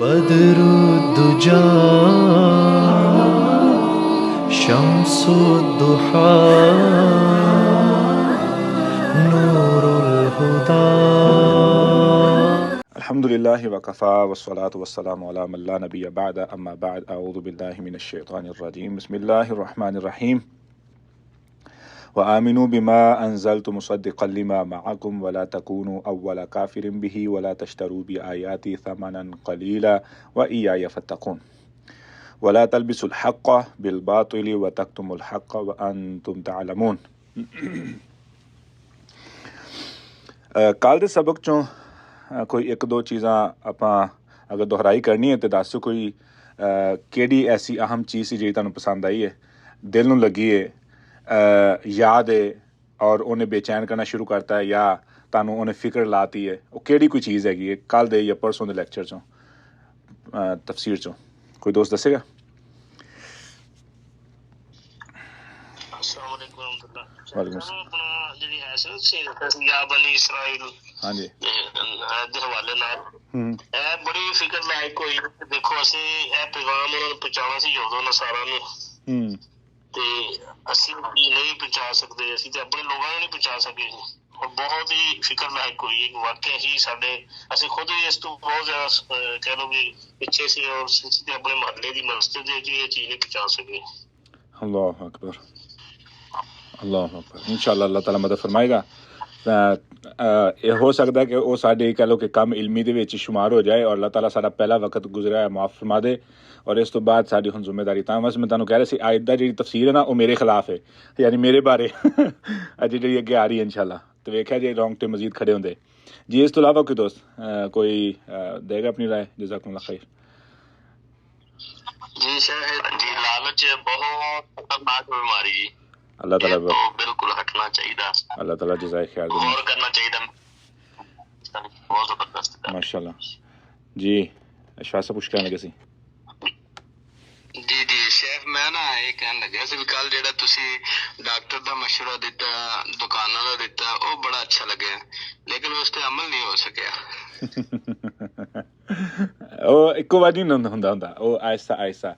बदरुद्दुजा शम्सुद्दुहा नूरुल हुदा। अल्हम्दुलिल्लाहि वकफ़ा वस्सलातु वस्सलामु अला मन ला नबिय्य बअद अम्मा बअद अऊज़ु बिल्लाहि मिनश शैतानिर रजीम बिस्मिल्लाहिर रहमानिर रहीम व आमिनू बिमा अंज़लतु मुसद्दिक़न लिमा मअकुम वला तकूनू अव्वला काफ़िरिन बिही वला तश्तरू बिआयाती थमनन क़लीला व इय्याय फत्तक़ून वला तल्बिसुल हक़्क़ बिल बातिल व तक्तुमुल हक़्क़ व अंतुम तअलमून। कल दे सबक चों कोई एक दो चीज़ां आपां अगर दोहराई करनी है तो दस कोई केड़ी ऐसी अहम चीज़ सी जिहड़ी तुहानूं पसंद आई है, दिल नूं लगी है, याद है और उन्हें बेचैन करना शुरू करता है या तुहानूं उन्हें फिक्र लाती है, वो केड़ी कोई चीज़ हैगी है कल दे या परसों दे लैक्चर चों तफसीर चों कोई दोस्त दसेगा? वालेकुम हाँ जी हवाले नाल बड़ी फिक्र लायक होई। देखो असी ए पैगाम उन्हां नूं पहुंचाना सी यहूद नसारा नूं ते असी नहीं पहुंचा सकते, असी ते अपने लोगों नूं नहीं पहुंचा सके और बहुत ही फिक्र लायक हुई। एक वाकया ही साडे असी खुद ही इस तो बहुत ज्यादा कह लो कि पिछे से और अपने महल्ले की मस्जिद ये चीज नहीं पहुंचा सके। अल्लाह अकबर अल्लाह अकबर। इंशाअल्लाह अल्लाह ताला मदद फरमाएगा। ਇਹ ਹੋ ਸਕਦਾ ਕਿ ਉਹ ਸਾਡੇ कह लो कि ਕੰਮ इल्मी ਦੇ ਵਿੱਚ शुमार हो जाए और अल्लाह ताला साਡਾ पहला वक्त गुजरा है माफ़ फरमा दे और इस तो बाद साडी हुण जिम्मेदारी ਤਾਂ ਬਸ ਮੈਂ ਤੁਹਾਨੂੰ ਕਹਿ ਰਿਹਾ ਸੀ ਆਇਤ ਦਾ ਜਿਹੜੀ ਤਫਸੀਰ ਹੈ ਨਾ ਉਹ ਮੇਰੇ ਖਿਲਾਫ ਹੈ, यानी मेरे बारे ਅੱਜ ਜਿਹੜੀ ਅੱਗੇ ਆ ਰਹੀ ਹੈ इंशाअल्लाह तो वेख्या जे लॉन्ग टर्म मजीद खड़े होंगे जी। इस तो अलावा कोई दोस्त कोई देगा अपनी राय? जज़ाकुमुल्लाह खैर। जी शायद जी लालच बहुत खतरनाक बीमारी जी, अल्लाह ताला तो बिल्कुल हटना चाहिए, अल्लाह ताला जज़ाए खैर दे और करना चाहिए बहुत जबरदस्त माशाल्लाह जी। अशफाक साहब कुछ कहने लगे सी? जी जी शेख मैं ना ये कहन लग्या सी कल जेड़ा तुसी डॉक्टर दा मशवरा दिता दुकानां दा दिता वो बड़ा अच्छा लग्या, लेकिन उस ते अमल नहीं हो सकिया। ਉਹ ਇੱਕੋ ਵਾਰ ਨਹੀਂ ਹੁੰਦਾ ਉਹ ਆਹਿਸਤਾ ਆਹਿਸਤਾ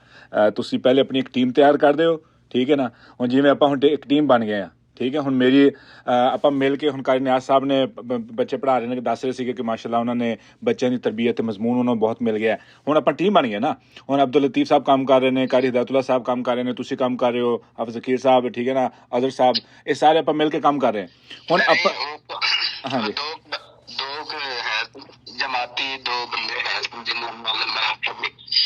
ਤੁਸੀਂ ਪਹਿਲੇ ਆਪਣੀ ਇੱਕ ਟੀਮ ਤਿਆਰ ਕਰਦੇ ਹੋ, ਠੀਕ ਹੈ ਨਾ। ਹੁਣ ਜਿਵੇਂ ਆਪਾਂ ਹੁਣ ਇੱਕ ਟੀਮ ਬਣ ਗਏ ਆ, ਠੀਕ ਹੈ। ਹੁਣ ਮੇਰੀ ਆਪਾਂ ਮਿਲ ਕੇ ਹੁਣ ਕਾਰੀ ਨਿਆਜ਼ ਸਾਹਿਬ ਨੇ ਬੱਚੇ ਪੜ੍ਹਾ ਰਹੇ ਨੇ, ਦੱਸ ਰਹੇ ਸੀਗੇ ਕਿ ਮਾਸ਼ਾਅੱਲਾ ਉਹਨਾਂ ਨੇ ਬੱਚਿਆਂ ਦੀ ਤਰਬੀਅਤ ਤੇ ਮਜ਼ਮੂਨ ਉਹਨਾਂ ਨੂੰ ਬਹੁਤ ਮਿਲ ਗਿਆ। ਹੁਣ ਆਪਾਂ ਟੀਮ ਬਣ ਗਏ ਨਾ। ਹੁਣ ਅਬਦੁਲ ਲਤੀਫ ਸਾਹਿਬ ਕੰਮ ਕਰ ਰਹੇ ਨੇ, ਕਾਰੀ ਹਿਦਾਇਤੁੱਲਾ ਸਾਹਿਬ ਕੰਮ ਕਰ ਰਹੇ ਨੇ, ਤੁਸੀਂ ਕੰਮ ਕਰ ਰਹੇ ਹੋ, ਹਾਫਿਜ਼ ਜ਼ਕੀਰ ਸਾਹਿਬ, ਠੀਕ ਹੈ ਨਾ, ਅਜ਼ਹਰ ਸਾਹਿਬ, ਇਹ ਸਾਰੇ ਆਪਾਂ ਮਿਲ ਕੇ ਕੰਮ ਕਰ ਰਹੇ ਹਾਂ। ਹੁਣ ਆਪਾਂ ਹਾਂਜੀ जमाती दो बंदे है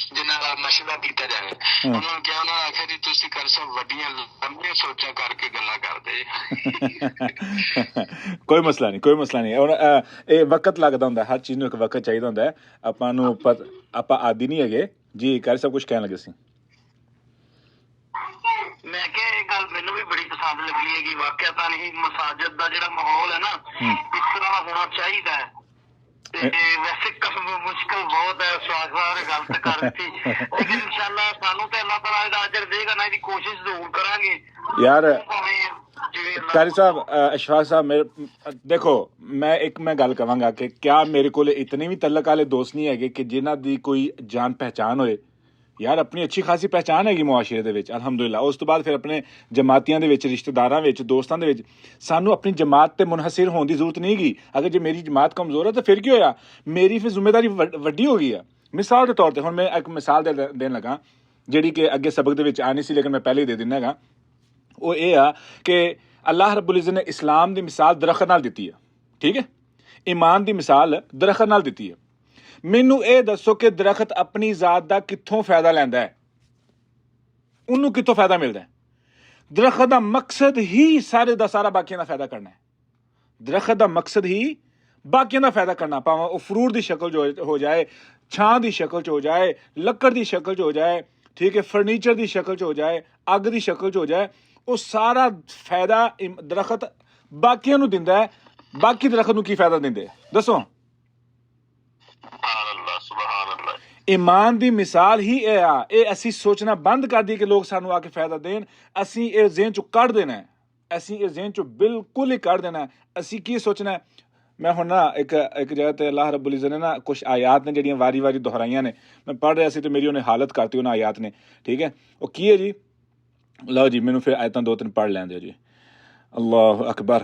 जिन्हां दा मशवरा कीता जाए, उन्हां नूं क्या उन्हां आखिया जी तुसीं कर सब वड्डियां लंबीਆਂ सोचा करके गल्लां करदे। कोई मसला नहीं और ਇਹ ਵਕਤ ਲੱਗਦਾ ਹੁੰਦਾ, ਹਰ ਚੀਜ਼ ਨੂੰ ਇੱਕ ਵਕਤ ਚਾਹੀਦਾ ਹੁੰਦਾ ਹੈ। ਆਪਾਂ ਨੂੰ ਆਪਾਂ ਆਦੀ ਨਹੀਂ ਹੈਗੇ ਜੀ। ਕਰ ਸਭ ਕੁਝ ਕਹਿਣ ਲੱਗੇ ਸੀ। मैं क्या ये गल मैनू भी बड़ी पसंद लगी है कि वाकया ਤਾਂ नहीं मसाजिद ਦਾ ਜਿਹੜਾ माहौल है ना इस तरह ਦਾ होना चाहिए है। वैसे मुश्किल बहुत है, स्वाद वाले गल तो कर दी, लेकिन इंशाअल्लाह सानू ते अल्लाह ताला दा अजर देगा ना, इसकी कोशिश जरूर करांगे यार। कारी साहब अशफाक साहब मेरे देखो मैं गल कहांगा कि क्या मेरे को इतने भी तलक वाले दोस्त नहीं है कि जिन्हां दी कोई जान पहचान होए। यार अपनी अच्छी खासी पहचान हैगी मुआशरे ਦੇ ਵਿੱਚ ਅਲਹਮਦੁਲਿਲਾ। ਉਸ ਤੋਂ ਬਾਅਦ ਫਿਰ ਆਪਣੇ ਜਮਾਤੀਆਂ ਦੇ ਵਿੱਚ, ਰਿਸ਼ਤੇਦਾਰਾਂ ਵਿੱਚ, ਦੋਸਤਾਂ ਦੇ ਵਿੱਚ ਸਾਨੂੰ ਆਪਣੀ ਜਮਾਤ ਤੇ ਮੁਨਹਸਰ ਹੋਣ ਦੀ ਜ਼ਰੂਰਤ ਨਹੀਂ ਹੈਗੀ। ਅਗਰ ਜੇ ਮੇਰੀ ਜਮਾਤ ਕਮਜ਼ੋਰ ਹੈ ਤਾਂ ਫਿਰ ਕੀ ਹੋਇਆ, ਮੇਰੀ ਫਿਰ ਜ਼ਿੰਮੇਵਾਰੀ ਵੱਡੀ ਹੋ ਗਈ ਆ। ਮਿਸਾਲ ਦੇ ਤੌਰ ਤੇ ਹੁਣ ਮੈਂ ਇੱਕ ਮਿਸਾਲ ਦੇਣ ਲੱਗਾ ਜਿਹੜੀ ਕਿ ਅੱਗੇ ਸਬਕ ਦੇ ਵਿੱਚ ਆਣੀ ਸੀ, ਲੇਕਿਨ ਮੈਂ ਪਹਿਲੇ ਹੀ ਦੇ ਦਿੰਦਾ ਹੈਗਾ। ਉਹ ਇਹ ਆ ਕਿ ਅੱਲਾਹ ਰੱਬੁਲ ਇੱਜ਼ਤ ਨੇ ਇਸਲਾਮ ਦੀ ਮਿਸਾਲ ਦਰਖਤ ਨਾਲ ਦਿੱਤੀ ਆ, ਠੀਕ ਹੈ। ਈਮਾਨ ਦੀ ਮਿਸਾਲ ਦਰਖਤ ਨਾਲ ਦਿੱਤੀ ਹੈ। ਮੈਨੂੰ ਇਹ ਦੱਸੋ ਕਿ ਦਰਖਤ ਆਪਣੀ ਜ਼ਾਤ ਦਾ ਕਿੱਥੋਂ ਫਾਇਦਾ ਲੈਂਦਾ ਹੈ? ਉਹਨੂੰ ਕਿੱਥੋਂ ਫਾਇਦਾ ਮਿਲਦਾ ਹੈ? ਦਰਖਤ ਦਾ ਮਕਸਦ ਹੀ ਸਾਰੇ ਦਾ ਸਾਰਾ ਬਾਕੀਆਂ ਦਾ ਫਾਇਦਾ ਕਰਨਾ ਹੈ। ਦਰਖਤ ਦਾ ਮਕਸਦ ਹੀ ਬਾਕੀਆਂ ਦਾ ਫਾਇਦਾ ਕਰਨਾ, ਭਾਵੇਂ ਉਹ ਫਰੂਟ ਦੀ ਸ਼ਕਲ 'ਚ ਹੋ ਜਾਏ, ਛਾਂ ਦੀ ਸ਼ਕਲ 'ਚ ਹੋ ਜਾਏ, ਲੱਕੜ ਦੀ ਸ਼ਕਲ 'ਚ ਹੋ ਜਾਏ, ਠੀਕ ਹੈ, ਫਰਨੀਚਰ ਦੀ ਸ਼ਕਲ 'ਚ ਹੋ ਜਾਏ, ਅੱਗ ਦੀ ਸ਼ਕਲ 'ਚ ਹੋ ਜਾਏ, ਉਹ ਸਾਰਾ ਫਾਇਦਾ ਦਰਖਤ ਬਾਕੀਆਂ ਨੂੰ ਦਿੰਦਾ ਹੈ। ਬਾਕੀ ਦਰਖਤ ਨੂੰ ਕੀ ਫਾਇਦਾ ਦਿੰਦੇ ਦੱਸੋ? ईमान ਦੀ ਮਿਸਾਲ ਹੀ ਇਹ ਆ। ਇਹ ਅਸੀਂ ਸੋਚਣਾ ਬੰਦ ਕਰ ਦਈਏ ਕਿ ਲੋਕ ਸਾਨੂੰ ਆ ਕੇ ਫਾਇਦਾ ਦੇਣ। ਅਸੀਂ ਇਹ ਜ਼ਿਹਨ ਚੋਂ ਕੱਢ ਦੇਣਾ, ਅਸੀਂ ਇਹ ਜ਼ਿਹਨ ਚੋਂ ਬਿਲਕੁਲ ਹੀ ਕੱਢ ਦੇਣਾ। ਅਸੀਂ ਕੀ ਸੋਚਣਾ मैं हुण ना एक जगह ते अल्लाह रब्बुल इज़्ज़त ने ना कुछ आयात ने जिहड़ियां वारी वारी दोहराइयां ने, मैं पढ़ रहा सी ते मेरी उन्हें हालत करती उन्हें आयात ने, ठीक है। वो की है जी, लो जी मैनू फिर आयतां 2-3 पढ़ लैन दिओ जी। अल्लाह अकबर।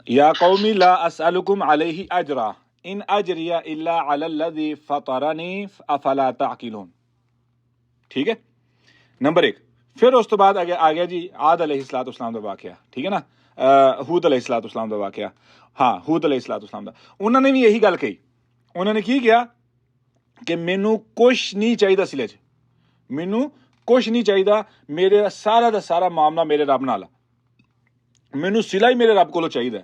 या कौमी ला असअलुकुम अलैहि अजरा इन अजरिया इल्ला अलल्लज़ी फतरनी अफला ताक़िलून, ठीक है। नंबर 1। फिर उस तो बाद आ गया जी आद अलैहिस्सलाम दा वाक़या, ठीक है ना, हूद अलैहिस्सलाम दा वाक़या। हाँ, हूद अलैहिस्सलाम दा उन्होंने भी यही गल कही। उन्होंने की किया कि मैनू कुछ नहीं चाहिए सिले च, मैनू कुछ नहीं चाहिए, मेरे सारा दा सारा मामला मेरे रब नाल, मैनू सिला ही मेरे रब कोलों चाहिए,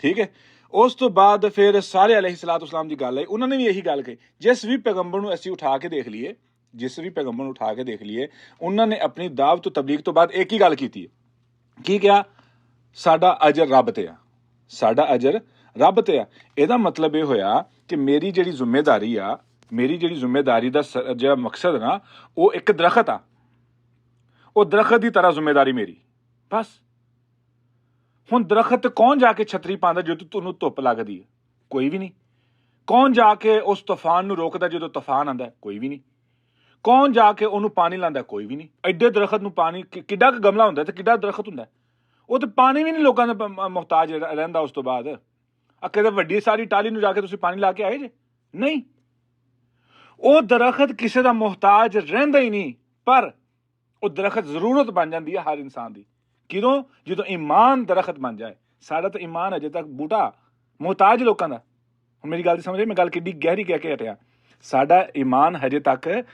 ठीक है। उस तो बाद फिर सारे अलैहिस्सलाम की गल आई, उन्होंने भी यही गल कही। जिस भी पैगंबर नूं असीं उठा के देख लीए, जिस भी पैगंबर उठा के देख लीए, उन्होंने अपनी दावत तबलीग तो बाद एक ही गल की कि क्या साडा अजर रब ते आ, साडा अजर रब ते आ। एदा मतलब यह होया कि मेरी जिहड़ी जिम्मेदारी आ, मेरी जिहड़ी जिम्मेदारी दा जिहड़ा मकसद ना, वो एक दरखत आ, वो दरखत की तरह जिम्मेदारी मेरी, बस। हुण दरखत कौन जाके छतरी पांदा जो तुहानूं धुप लगदी है? कोई भी नहीं। कौन जाके उस तूफान नूं रोकदा जो तूफान आंदा है? कोई भी नहीं। कौन जाके उन्होंने पानी लांदा? कोई भी नहीं। एडे दरखत नूं पानी किड्डा क गमला हुंदा ते किड्डा दरखत हुंदा, वो तो पानी भी नहीं लोगों का मुहताज रहिंदा। उस तो बाद कदे वड्डी सारी टाली नूं जाके तुसीं पानी ला के आए जे? नहीं। वो दरखत किसी का मुहताज रहिंदा ही नहीं, पर वो दरखत जरूरत बन जाती है हर इंसान की। क्यों? जो ईमान दरखत बन जाए। साडा तो ईमान अजे तक बूटा मुहताज लोगों का। मेरी गल समझ, मैं गल किड्डी गहरी कह के हटिया। साडा ईमान हजे तक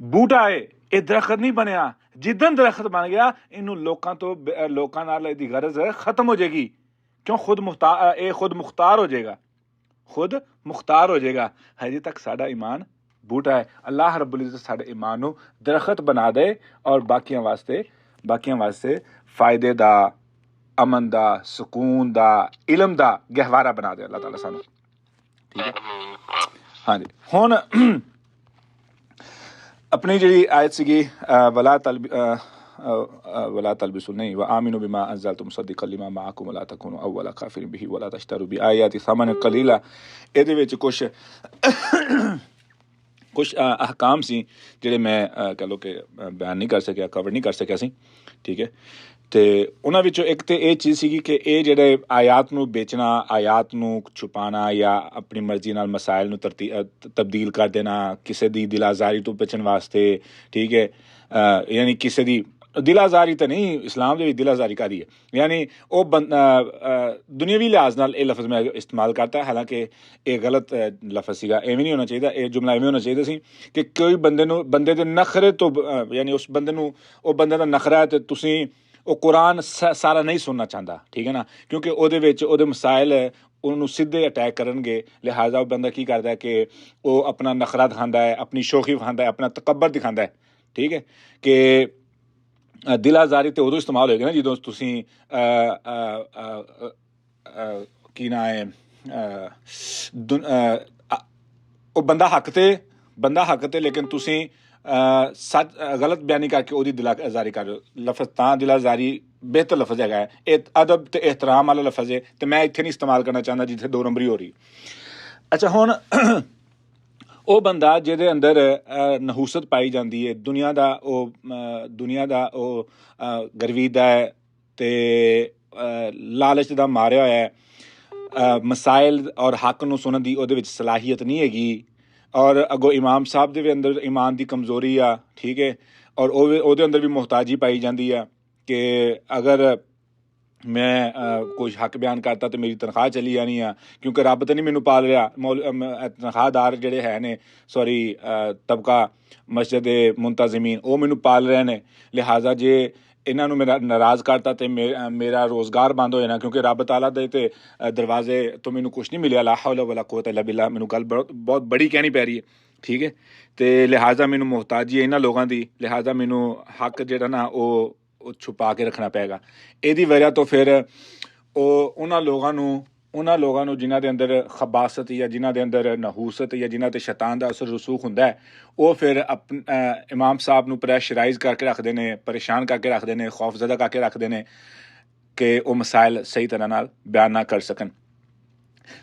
बूटा है, ये दरखत नहीं बनया। जिदन दरखत बन गया, इनू लोगों नाल इहदी गरज खत्म हो जाएगी। क्यों? खुद मुख्तार हो जाएगा, खुद मुख्तार हो जाएगा। हजे तक साडा ईमान बूटा है। अल्लाह रब्बुल इज़्ज़त साडे ईमान नू दरखत बना दे और बाकियां वास्ते फायदे दा, अमन दा, सुकून दा, इलम दा गहवारा बना दे अल्लाह ताला सानू, ठीक है। हाँ जी, हुण अपनी जी आयत सीगी वला तलबिसु नहीं व आमिनु बिमा अंज़लतु मुसद्दिक़न लिमा मअकुम वला तकुनु अव्वला काफ़िरिन बिही वला तश्तरू बि आयाति समन कलीला। इहदे विच कुछ अहकाम सी जिहड़े मैं कह लो कि बयान नहीं कर सकिया, कवर नहीं कर सकिया सी, ठीक है। तो उन्हां विचों एक तो यह चीज़ सीगी कि ये जिहड़े आयात नूं बेचना, आयात नूं छुपाना या अपनी मर्जी नाल मसाइल नूं तब्दील कर देना किसी दी दिल आज़ारी तो बचन वास्ते, ठीक है। यानी किसी दी दिल आज़ारी तो नहीं, इस्लाम दे विच दिल आज़ारी कादी है, यानी वो दुनियावी लिहाज नाल ये लफ्ज़ मैं इस्तेमाल करता है। हालांकि ये गलत लफ्ज़ सीगा, इवें नहीं होना चाहिए। ये जुमला इवें होना चाहिए सी कि कोई बंदे दे नखरे तो, यानी उस बंदे नूं, वो बंदे दा नखरा है तो तुसीं वो कुरान सारा नहीं सुनना चाहता, ठीक है ना, क्योंकि ਉਹਦੇ ਵਿੱਚ ਉਹਦੇ ਮਸਾਇਲ ਉਹਨੂੰ ਸਿੱਧੇ ਅਟੈਕ ਕਰਨਗੇ। लिहाजा वो बंदा की करता है कि वो अपना नखरा दिखाता है, अपनी शौकी दिखाता है, अपना तकबर दिखाता है, ठीक है। कि दिल आज़ारी तो उदों इस्तेमाल होएगा ना जो तुसीं की ना है वो बंदा हक ते लेकिन तुसीं सच गलत बयानी करके ਉਹਦੀ दिल आज़ारी कर रहे हो। लफ्ज़ तां दिल आज़ारी बेहतर लफ्ज़ है, अदब ते एहतराम वाला लफ्ज़ है, तो मैं इत्थे नहीं इस्तेमाल करना चाहता जिथे 2 नंबरी हो रही। अच्छा, हुण वो बंदा जिहदे अंदर नहूसत पाई जाती है, दुनिया दा वो गर्वीदा है ते लालच दा मारिया होया है, मसाइल और हक नूं सुनन दी ਉਹਦੇ ਵਿੱਚ सलाहियत नहीं हैगी, और अगो इमाम साहब दे अंदर ईमान की कमज़ोरी आ, ठीक है। और ਉਹਦੇ अंदर भी मुहताजी पाई जाती है कि अगर मैं कुछ हक बयान करता तो मेरी तनख्वाह चली जानी है, क्योंकि रब तो नहीं मैनू पाल रहा। तनख्वाहदार जिहड़े है ने, सॉरी तबका मस्जिद मुंतज़मीन, वो मैनू पाल रहे हैं। लिहाजा जे इन्हां नूं मेरा नाराज़ करता तो मेरा रोज़गार बंद हो जाना, क्योंकि रब ताला दे ते दरवाजे तो मैनू कुछ नहीं मिलिया। ला हौला वला कुव्वता इल्ला बिल्लाह, मैनू गल बहुत बड़ी कहनी पै रही है, ठीक है। तो लिहाजा मैनू मुहताजी है इन्हां लोगों की, लिहाजा मैनू हक जिहड़ा ना वो छुपा के रखना पेगा। ਇਹਦੀ वजह तो फिर उन्हां लोगों नूं ਉਹਨਾਂ ਲੋਕਾਂ ਨੂੰ ਜਿਨ੍ਹਾਂ ਦੇ ਅੰਦਰ ਖਬਾਸਤ ਜਾਂ ਜਿਨ੍ਹਾਂ ਦੇ ਅੰਦਰ ਨਹੂਸਤ ਜਾਂ ਜਿਨ੍ਹਾਂ ਤੇ ਸ਼ੈਤਾਨ ਦਾ ਅਸਰ ਰਸੂਖ ਹੁੰਦਾ ਹੈ, ਉਹ ਫਿਰ ਇਮਾਮ ਸਾਹਿਬ ਨੂੰ ਪ੍ਰੈਸ਼ਰਾਈਜ਼ ਕਰਕੇ ਰੱਖਦੇ ਨੇ, ਪਰੇਸ਼ਾਨ ਕਰਕੇ ਰੱਖਦੇ ਨੇ, ਖੌਫਜ਼ਦਾ ਕਰਕੇ ਰੱਖਦੇ ਨੇ ਕਿ ਉਹ ਮਸਾਇਲ ਸਹੀ ਤਰ੍ਹਾਂ ਨਾਲ ਬਿਆਨ ਨਾ ਕਰ ਸਕਣ।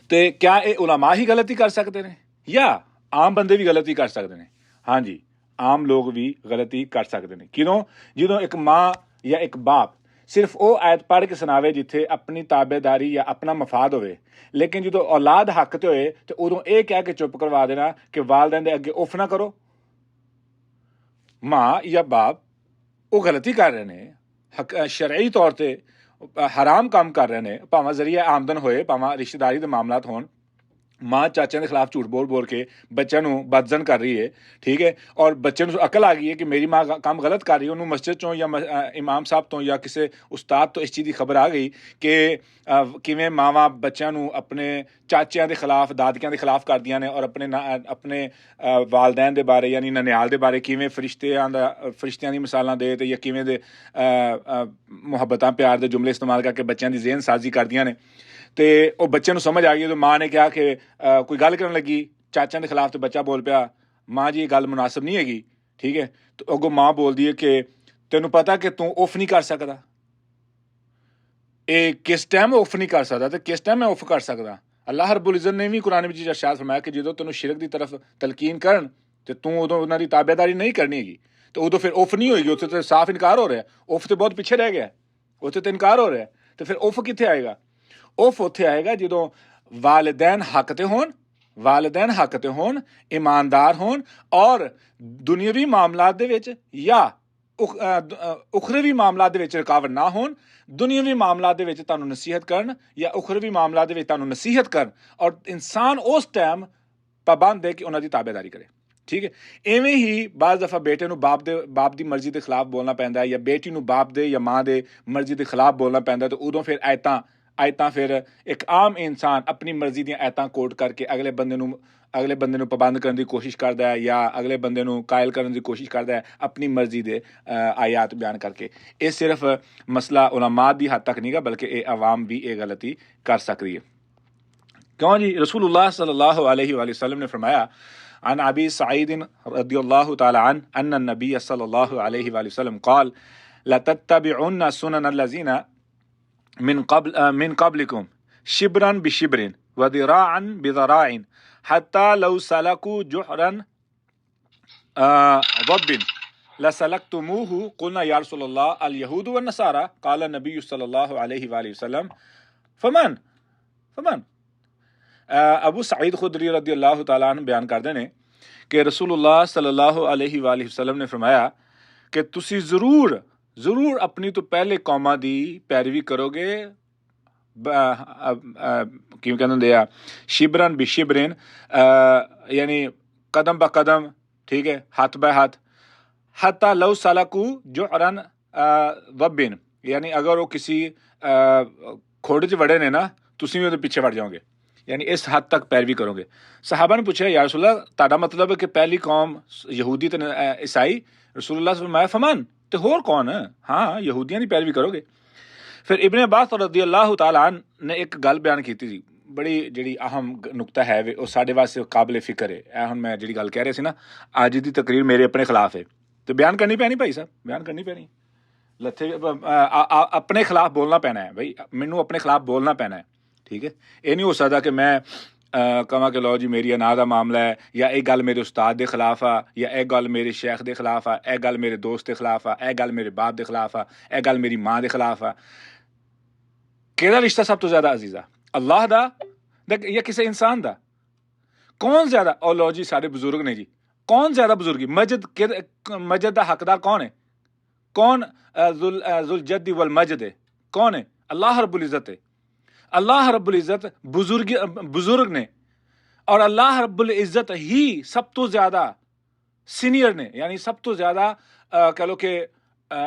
ਤੇ ਕਿਆ ਇਹ ਉਲਮਾ ਹੀ ਗਲਤੀ ਕਰ ਸਕਦੇ ਨੇ ਜਾਂ ਆਮ ਬੰਦੇ ਵੀ ਗਲਤੀ ਕਰ ਸਕਦੇ ਨੇ? ਹਾਂਜੀ, ਆਮ ਲੋਕ ਵੀ ਗਲਤੀ ਕਰ ਸਕਦੇ ਨੇ। ਕਿਉਂ? ਜਦੋਂ ਇੱਕ ਮਾਂ ਜਾਂ ਇੱਕ ਬਾਪ ਸਿਰਫ ਉਹ ਆਇਤ ਪੜ੍ਹ ਕੇ ਸੁਣਾਵੇ ਜਿੱਥੇ ਆਪਣੀ ਤਾਬੇਦਾਰੀ ਜਾਂ ਆਪਣਾ ਮਫਾਦ ਹੋਵੇ, ਲੇਕਿਨ ਜਦੋਂ ਔਲਾਦ ਹੱਕ ਤੇ ਹੋਏ ਤੇ ਉਦੋਂ ਇਹ ਕਹਿ ਕੇ ਚੁੱਪ ਕਰਵਾ ਦੇਣਾ ਕਿ ਵਾਲਿदैन ਦੇ ਅੱਗੇ ਉਫ ਨਾ ਕਰੋ। ਮਾਂ ਜਾਂ ਬਾਪ ਉਹ ਗਲਤੀ ਕਰ ਰਹੇ ਨੇ, ਸ਼ਰعੀ ਤੌਰ ਤੇ ਹਰਾਮ ਕੰਮ ਕਰ ਰਹੇ ਨੇ, ਭਾਵੇਂ ਜ਼ਰੀਆ ਆਮਦਨ ਹੋਏ, ਭਾਵੇਂ ਰਿਸ਼ਤੇਦਾਰੀ ਦੇ ਮਾਮਲਾਤ ਹੋਣ। ਮਾਂ ਚਾਚਿਆਂ ਦੇ ਖਿਲਾਫ ਝੂਠ ਬੋਲ ਕੇ ਬੱਚਿਆਂ ਨੂੰ ਬਦਜ਼ਨ ਕਰ ਰਹੀ ਹੈ, ਠੀਕ ਹੈ, ਔਰ ਬੱਚੇ ਨੂੰ ਅਕਲ ਆ ਗਈ ਹੈ ਕਿ ਮੇਰੀ ਮਾਂ ਕੰਮ ਗਲਤ ਕਰ ਰਹੀ ਹੈ। ਉਹਨੂੰ ਮਸਜਿਦ ਚੋਂ ਜਾਂ ਇਮਾਮ ਸਾਹਿਬ ਤੋਂ ਜਾਂ ਕਿਸੇ ਉਸਤਾਦ ਤੋਂ ਇਸ ਚੀਜ਼ ਦੀ ਖਬਰ ਆ ਗਈ ਕਿ ਕਿਵੇਂ ਮਾਵਾਂ ਬੱਚਿਆਂ ਨੂੰ ਆਪਣੇ ਚਾਚਿਆਂ ਦੇ ਖਿਲਾਫ, ਦਾਦਕਿਆਂ ਦੇ ਖਿਲਾਫ ਕਰਦੀਆਂ ਨੇ, ਔਰ ਆਪਣੇ ਵਾਲਿदैन ਦੇ ਬਾਰੇ ਯਾਨੀ ਨਨਿਆਲ ਦੇ ਬਾਰੇ ਕਿਵੇਂ ਫਰਿਸ਼ਤਿਆਂ ਦੀ ਮਿਸਾਲਾਂ ਦੇ ਤੇ ਜਾਂ ਕਿਵੇਂ ਦੇ ਮੁਹੱਬਤਾਂ ਪਿਆਰ ਦੇ ਜੁਮਲੇ ਇਸਤੇਮਾਲ ਕਰਕੇ ਬੱਚਿਆਂ ਦੀ ਜ਼ਿਹਨ ਸਾਜ਼ੀ ਕਰਦੀਆਂ ਨੇ। ਤੇ ਉਹ ਬੱਚੇ ਨੂੰ ਸਮਝ ਆ ਗਈ। ਜਦੋਂ ਮਾਂ ਨੇ ਕਿਹਾ ਕਿ ਕੋਈ ਗੱਲ ਕਰਨ ਲੱਗੀ ਚਾਚਿਆਂ ਦੇ ਖਿਲਾਫ, ਤੇ ਬੱਚਾ ਬੋਲ ਪਿਆ ਮਾਂ ਜੀ ਇਹ ਗੱਲ ਮੁਨਾਸਬ ਨਹੀਂ ਹੈਗੀ, ਠੀਕ ਹੈ। ਤੇ ਅੱਗੋਂ ਮਾਂ ਬੋਲਦੀ ਹੈ ਕਿ ਤੈਨੂੰ ਪਤਾ ਕਿ ਤੂੰ ਉਫ ਨਹੀਂ ਕਰ ਸਕਦਾ, ਇਹ ਕਿਸ ਟਾਈਮ ਉਫ ਨਹੀਂ ਕਰ ਸਕਦਾ ਤੇ ਕਿਸ ਟਾਈਮ ਮੈਂ ਉਫ ਕਰ ਸਕਦਾ। ਅੱਲਾਹ ਰਬੁਲ ਇੱਜ਼ਤ ਨੇ ਵੀ ਕੁਰਾਨ ਵਿੱਚ ਇਰਸ਼ਾਦ ਫਰਮਾਇਆ ਕਿ ਜਦੋਂ ਤੈਨੂੰ ਸ਼ਿਰਕ ਦੀ ਤਰਫ ਤਲਕੀਨ ਕਰਨ ਤੇ ਤੂੰ ਉਦੋਂ ਉਹਨਾਂ ਦੀ ਤਾਬੇਦਾਰੀ ਨਹੀਂ ਕਰਨੀ ਹੈਗੀ, ਤੇ ਉਦੋਂ ਫਿਰ ਉਫ ਨਹੀਂ ਹੋਏਗੀ। ਉੱਥੇ ਤਾਂ ਸਾਫ਼ ਇਨਕਾਰ ਹੋ ਰਿਹਾ, ਉਫ ਤੇ ਬਹੁਤ ਪਿੱਛੇ ਰਹਿ ਗਿਆ, ਉੱਥੇ ਤਾਂ ਇਨਕਾਰ ਹੋ ਰਿਹਾ, ਤੇ ਫਿਰ ਉਫ ਕਿੱਥੇ ਆਏਗਾ? ਉਫ ਉੱਥੇ ਆਏਗਾ ਜਦੋਂ ਵਾਲਿदैन ਹੱਕ ਤੇ ਹੋਣ, ਇਮਾਨਦਾਰ ਹੋਣ, ਔਰ ਦੁਨੀਆਵੀ ਮਾਮਲਾਤ ਦੇ ਵਿੱਚ ਜਾਂ ਉਖਰਵੀ ਮਾਮਲਾਤ ਦੇ ਵਿੱਚ ਰੁਕਾਵਟ ਨਾ ਹੋਣ। ਦੁਨੀਆਵੀ ਮਾਮਲਾਤ ਦੇ ਵਿੱਚ ਤੁਹਾਨੂੰ ਨਸੀਹਤ ਕਰਨ ਜਾਂ ਉਖਰਵੀ ਮਾਮਲਾਤ ਦੇ ਵਿੱਚ ਤੁਹਾਨੂੰ ਨਸੀਹਤ ਕਰਨ, ਔਰ ਇਨਸਾਨ ਉਸ ਟਾਈਮ ਪਾਬੰਦ ਹੈ ਕਿ ਉਹਨਾਂ ਦੀ ਤਾਬੇਦਾਰੀ ਕਰੇ, ਠੀਕ ਹੈ। ਇਵੇਂ ਹੀ ਬਾਜ਼ ਦਫਾ ਬੇਟੇ ਨੂੰ ਬਾਪ ਦੀ ਮਰਜ਼ੀ ਦੇ ਖਿਲਾਫ ਬੋਲਣਾ ਪੈਂਦਾ, ਜਾਂ ਬੇਟੀ ਨੂੰ ਬਾਪ ਦੇ ਜਾਂ ਮਾਂ ਦੇ ਮਰਜ਼ੀ ਦੇ ਖਿਲਾਫ ਬੋਲਣਾ ਪੈਂਦਾ, ਤੇ ਉਦੋਂ ਫਿਰ ਆਇਤਾਂ ਫਿਰ ਇੱਕ ਆਮ ਇਨਸਾਨ ਆਪਣੀ ਮਰਜ਼ੀ ਦੀਆਂ ਆਇਤਾਂ ਕੋਟ ਕਰਕੇ ਅਗਲੇ ਬੰਦੇ ਨੂੰ ਪਾਬੰਦ ਕਰਨ ਦੀ ਕੋਸ਼ਿਸ਼ ਕਰਦਾ ਹੈ, ਜਾਂ ਅਗਲੇ ਬੰਦੇ ਨੂੰ ਕਾਇਲ ਕਰਨ ਦੀ ਕੋਸ਼ਿਸ਼ ਕਰਦਾ ਹੈ ਆਪਣੀ ਮਰਜ਼ੀ ਦੇ ਆਇਤ ਬਿਆਨ ਕਰਕੇ। ਇਹ ਸਿਰਫ ਮਸਲਾ ਉਲਮਾ ਦੀ ਹੱਦ ਤੱਕ ਨਹੀਂ ਗਾ, ਬਲਕਿ ਇਹ ਆਵਾਮ ਵੀ ਇਹ ਗਲਤੀ ਕਰ ਸਕਦੀ ਹੈ। क्यों जी? रसूलुल्लाह सल्लल्लाहु अलैहि वसल्लम ने फरमाया अन अबी सईद रदियल्लाहु ताला अन नबी सल्लल्लाहु अलैहि वसल्लम क़ाल लतत्तबिउन्न सुनन अल्लज़ीना मिन क़ब्लिकुम शिब्रन बिशिब्रिन व ज़िराअन बिज़राइन हत्ता लौ सलकू जुहरन ज़ब्बिन लसलक्तुमूहु क़ुलना या रसूलल्लाह अल यहूद व नसारा क़ाल नबी सल्लल्लाहु अलैहि वसल्लम फमन अबू सईद खुदरी रदी अल्लाह तआला अन्हु बयान करते हैं कि रसूलुल्लाह सल्लल्लाहु अलैहि वसल्लम ने फरमाया कि तुसी ਜ਼ਰੂਰ ਆਪਣੀ ਤੋਂ ਪਹਿਲੇ ਕੌਮਾਂ ਦੀ ਪੈਰਵੀ ਕਰੋਗੇ। ਕਿਵੇਂ ਕਹਿੰਦੇ ਹੁੰਦੇ ਆ, ਸ਼ਿਬਰਨ ਬੀ ਸ਼ਿਬਰਿਨ, ਯਾਨੀ ਕਦਮ ਬ ਕਦਮ, ਠੀਕ ਹੈ, ਹੱਥ ਬਾਏ ਹੱਥ। ਹੱਤਾ ਲਓ ਸਲਾਕੂ ਜੁਹਰਨ ਵੱਬਿਨ, ਯਾਨੀ ਅਗਰ ਉਹ ਕਿਸੇ ਖੋੜ 'ਚ ਵੜੇ ਨੇ ਨਾ, ਤੁਸੀਂ ਵੀ ਉਹਦੇ ਪਿੱਛੇ ਵੜ ਜਾਓਗੇ, ਯਾਨੀ ਇਸ ਹੱਦ ਤੱਕ ਪੈਰਵੀ ਕਰੋਗੇ। ਸਹਾਬਾ ਨੇ ਪੁੱਛਿਆ ਯਾ ਰਸੂਲल्लाह ਤੁਹਾਡਾ ਮਤਲਬ ਹੈ ਕਿ ਪਹਿਲੀ ਕੌਮ ਯਹੂਦੀ ਤੇ ਈਸਾਈ? ਰਸੂਲullah ਫਰਮਾਇਆ ਫਮਨ, ਤੇ ਹੋਰ ਕੌਣ? ਹਾਂ, ਯਹੂਦੀਆਂ ਦੀ ਪੈਰਵੀ ਕਰੋਗੇ। ਫਿਰ ਇਬਨ ਅब्बास ਰਜ਼ੀ ਅੱਲਾਹੁ ਤਾਲਾ ਨੇ ਇੱਕ ਗੱਲ ਬਿਆਨ ਕੀਤੀ ਸੀ, ਬੜੀ ਜਿਹੜੀ ਅਹਿਮ ਨੁਕਤਾ ਹੈ ਉਹ ਸਾਡੇ ਵਾਸਤੇ ਕਾਬਿਲ ਫਿਕਰ ਹੈ। ਇਹ ਹੁਣ ਮੈਂ ਜਿਹੜੀ ਗੱਲ ਕਹਿ ਰਿਹਾ ਸੀ ਨਾ, ਅੱਜ ਦੀ ਤਕਰੀਰ ਮੇਰੇ ਆਪਣੇ ਖਿਲਾਫ ਹੈ, ਤੇ ਬਿਆਨ ਕਰਨੀ ਪੈਣੀ ਭਾਈ ਸਾਹਿਬ, ਬਿਆਨ ਕਰਨੀ ਪੈਣੀ। ਲੱਥੇ ਆਪਣੇ ਖਿਲਾਫ ਬੋਲਣਾ ਪੈਣਾ ਹੈ ਬਈ, ਮੈਨੂੰ ਆਪਣੇ ਖਿਲਾਫ ਬੋਲਣਾ ਪੈਣਾ ਹੈ, ਠੀਕ ਹੈ। ਇਹ ਨਹੀਂ ਹੋ ਸਕਦਾ ਕਿ ਮੈਂ ਕਹਾਂ ਕਿ ਲਓ ਜੀ ਮੇਰੀ ਅਨਾਹ ਦਾ ਮਾਮਲਾ ਹੈ, ਜਾਂ ਇਹ ਗੱਲ ਮੇਰੇ ਉਸਤਾਦ ਦੇ ਖਿਲਾਫ ਆ, ਜਾਂ ਇਹ ਗੱਲ ਮੇਰੇ ਸ਼ੇਖ ਦੇ ਖਿਲਾਫ ਆ, ਇਹ ਗੱਲ ਮੇਰੇ ਦੋਸਤ ਦੇ ਖਿਲਾਫ ਆ, ਇਹ ਗੱਲ ਮੇਰੇ ਬਾਪ ਦੇ ਖਿਲਾਫ ਆ, ਇਹ ਗੱਲ ਮੇਰੀ ਮਾਂ ਦੇ ਖਿਲਾਫ ਆ। ਕਿਹਦਾ ਰਿਸ਼ਤਾ ਸਭ ਤੋਂ ਜ਼ਿਆਦਾ ਅਜ਼ੀਜ਼ ਆ? ਅੱਲਾਹ ਦਾ ਜਾਂ ਕਿਸੇ ਇਨਸਾਨ ਦਾ? ਕੌਣ ਜ਼ਿਆਦਾ? ਉਹ ਲਓ ਜੀ ਸਾਡੇ ਬਜ਼ੁਰਗ ਨੇ ਜੀ, ਕੌਣ ਜ਼ਿਆਦਾ ਬਜ਼ੁਰਗੀ? ਮਜਦ ਦਾ ਹੱਕਦਾਰ ਕੌਣ ਹੈ? ਕੌਣ ਜ਼ੁਲ ਜद्दी वल मजद है? कौन है? अल्लाह रब्बुल इज़्ज़त है। अल्लाह रब्बुल इज़्ज़त बुजुर्ग ने, और अल्लाह रब्बुल इज़्ज़त ही सब तो ज़्यादा सीनियर ने, यानी सब तो ज़्यादा कह लो कि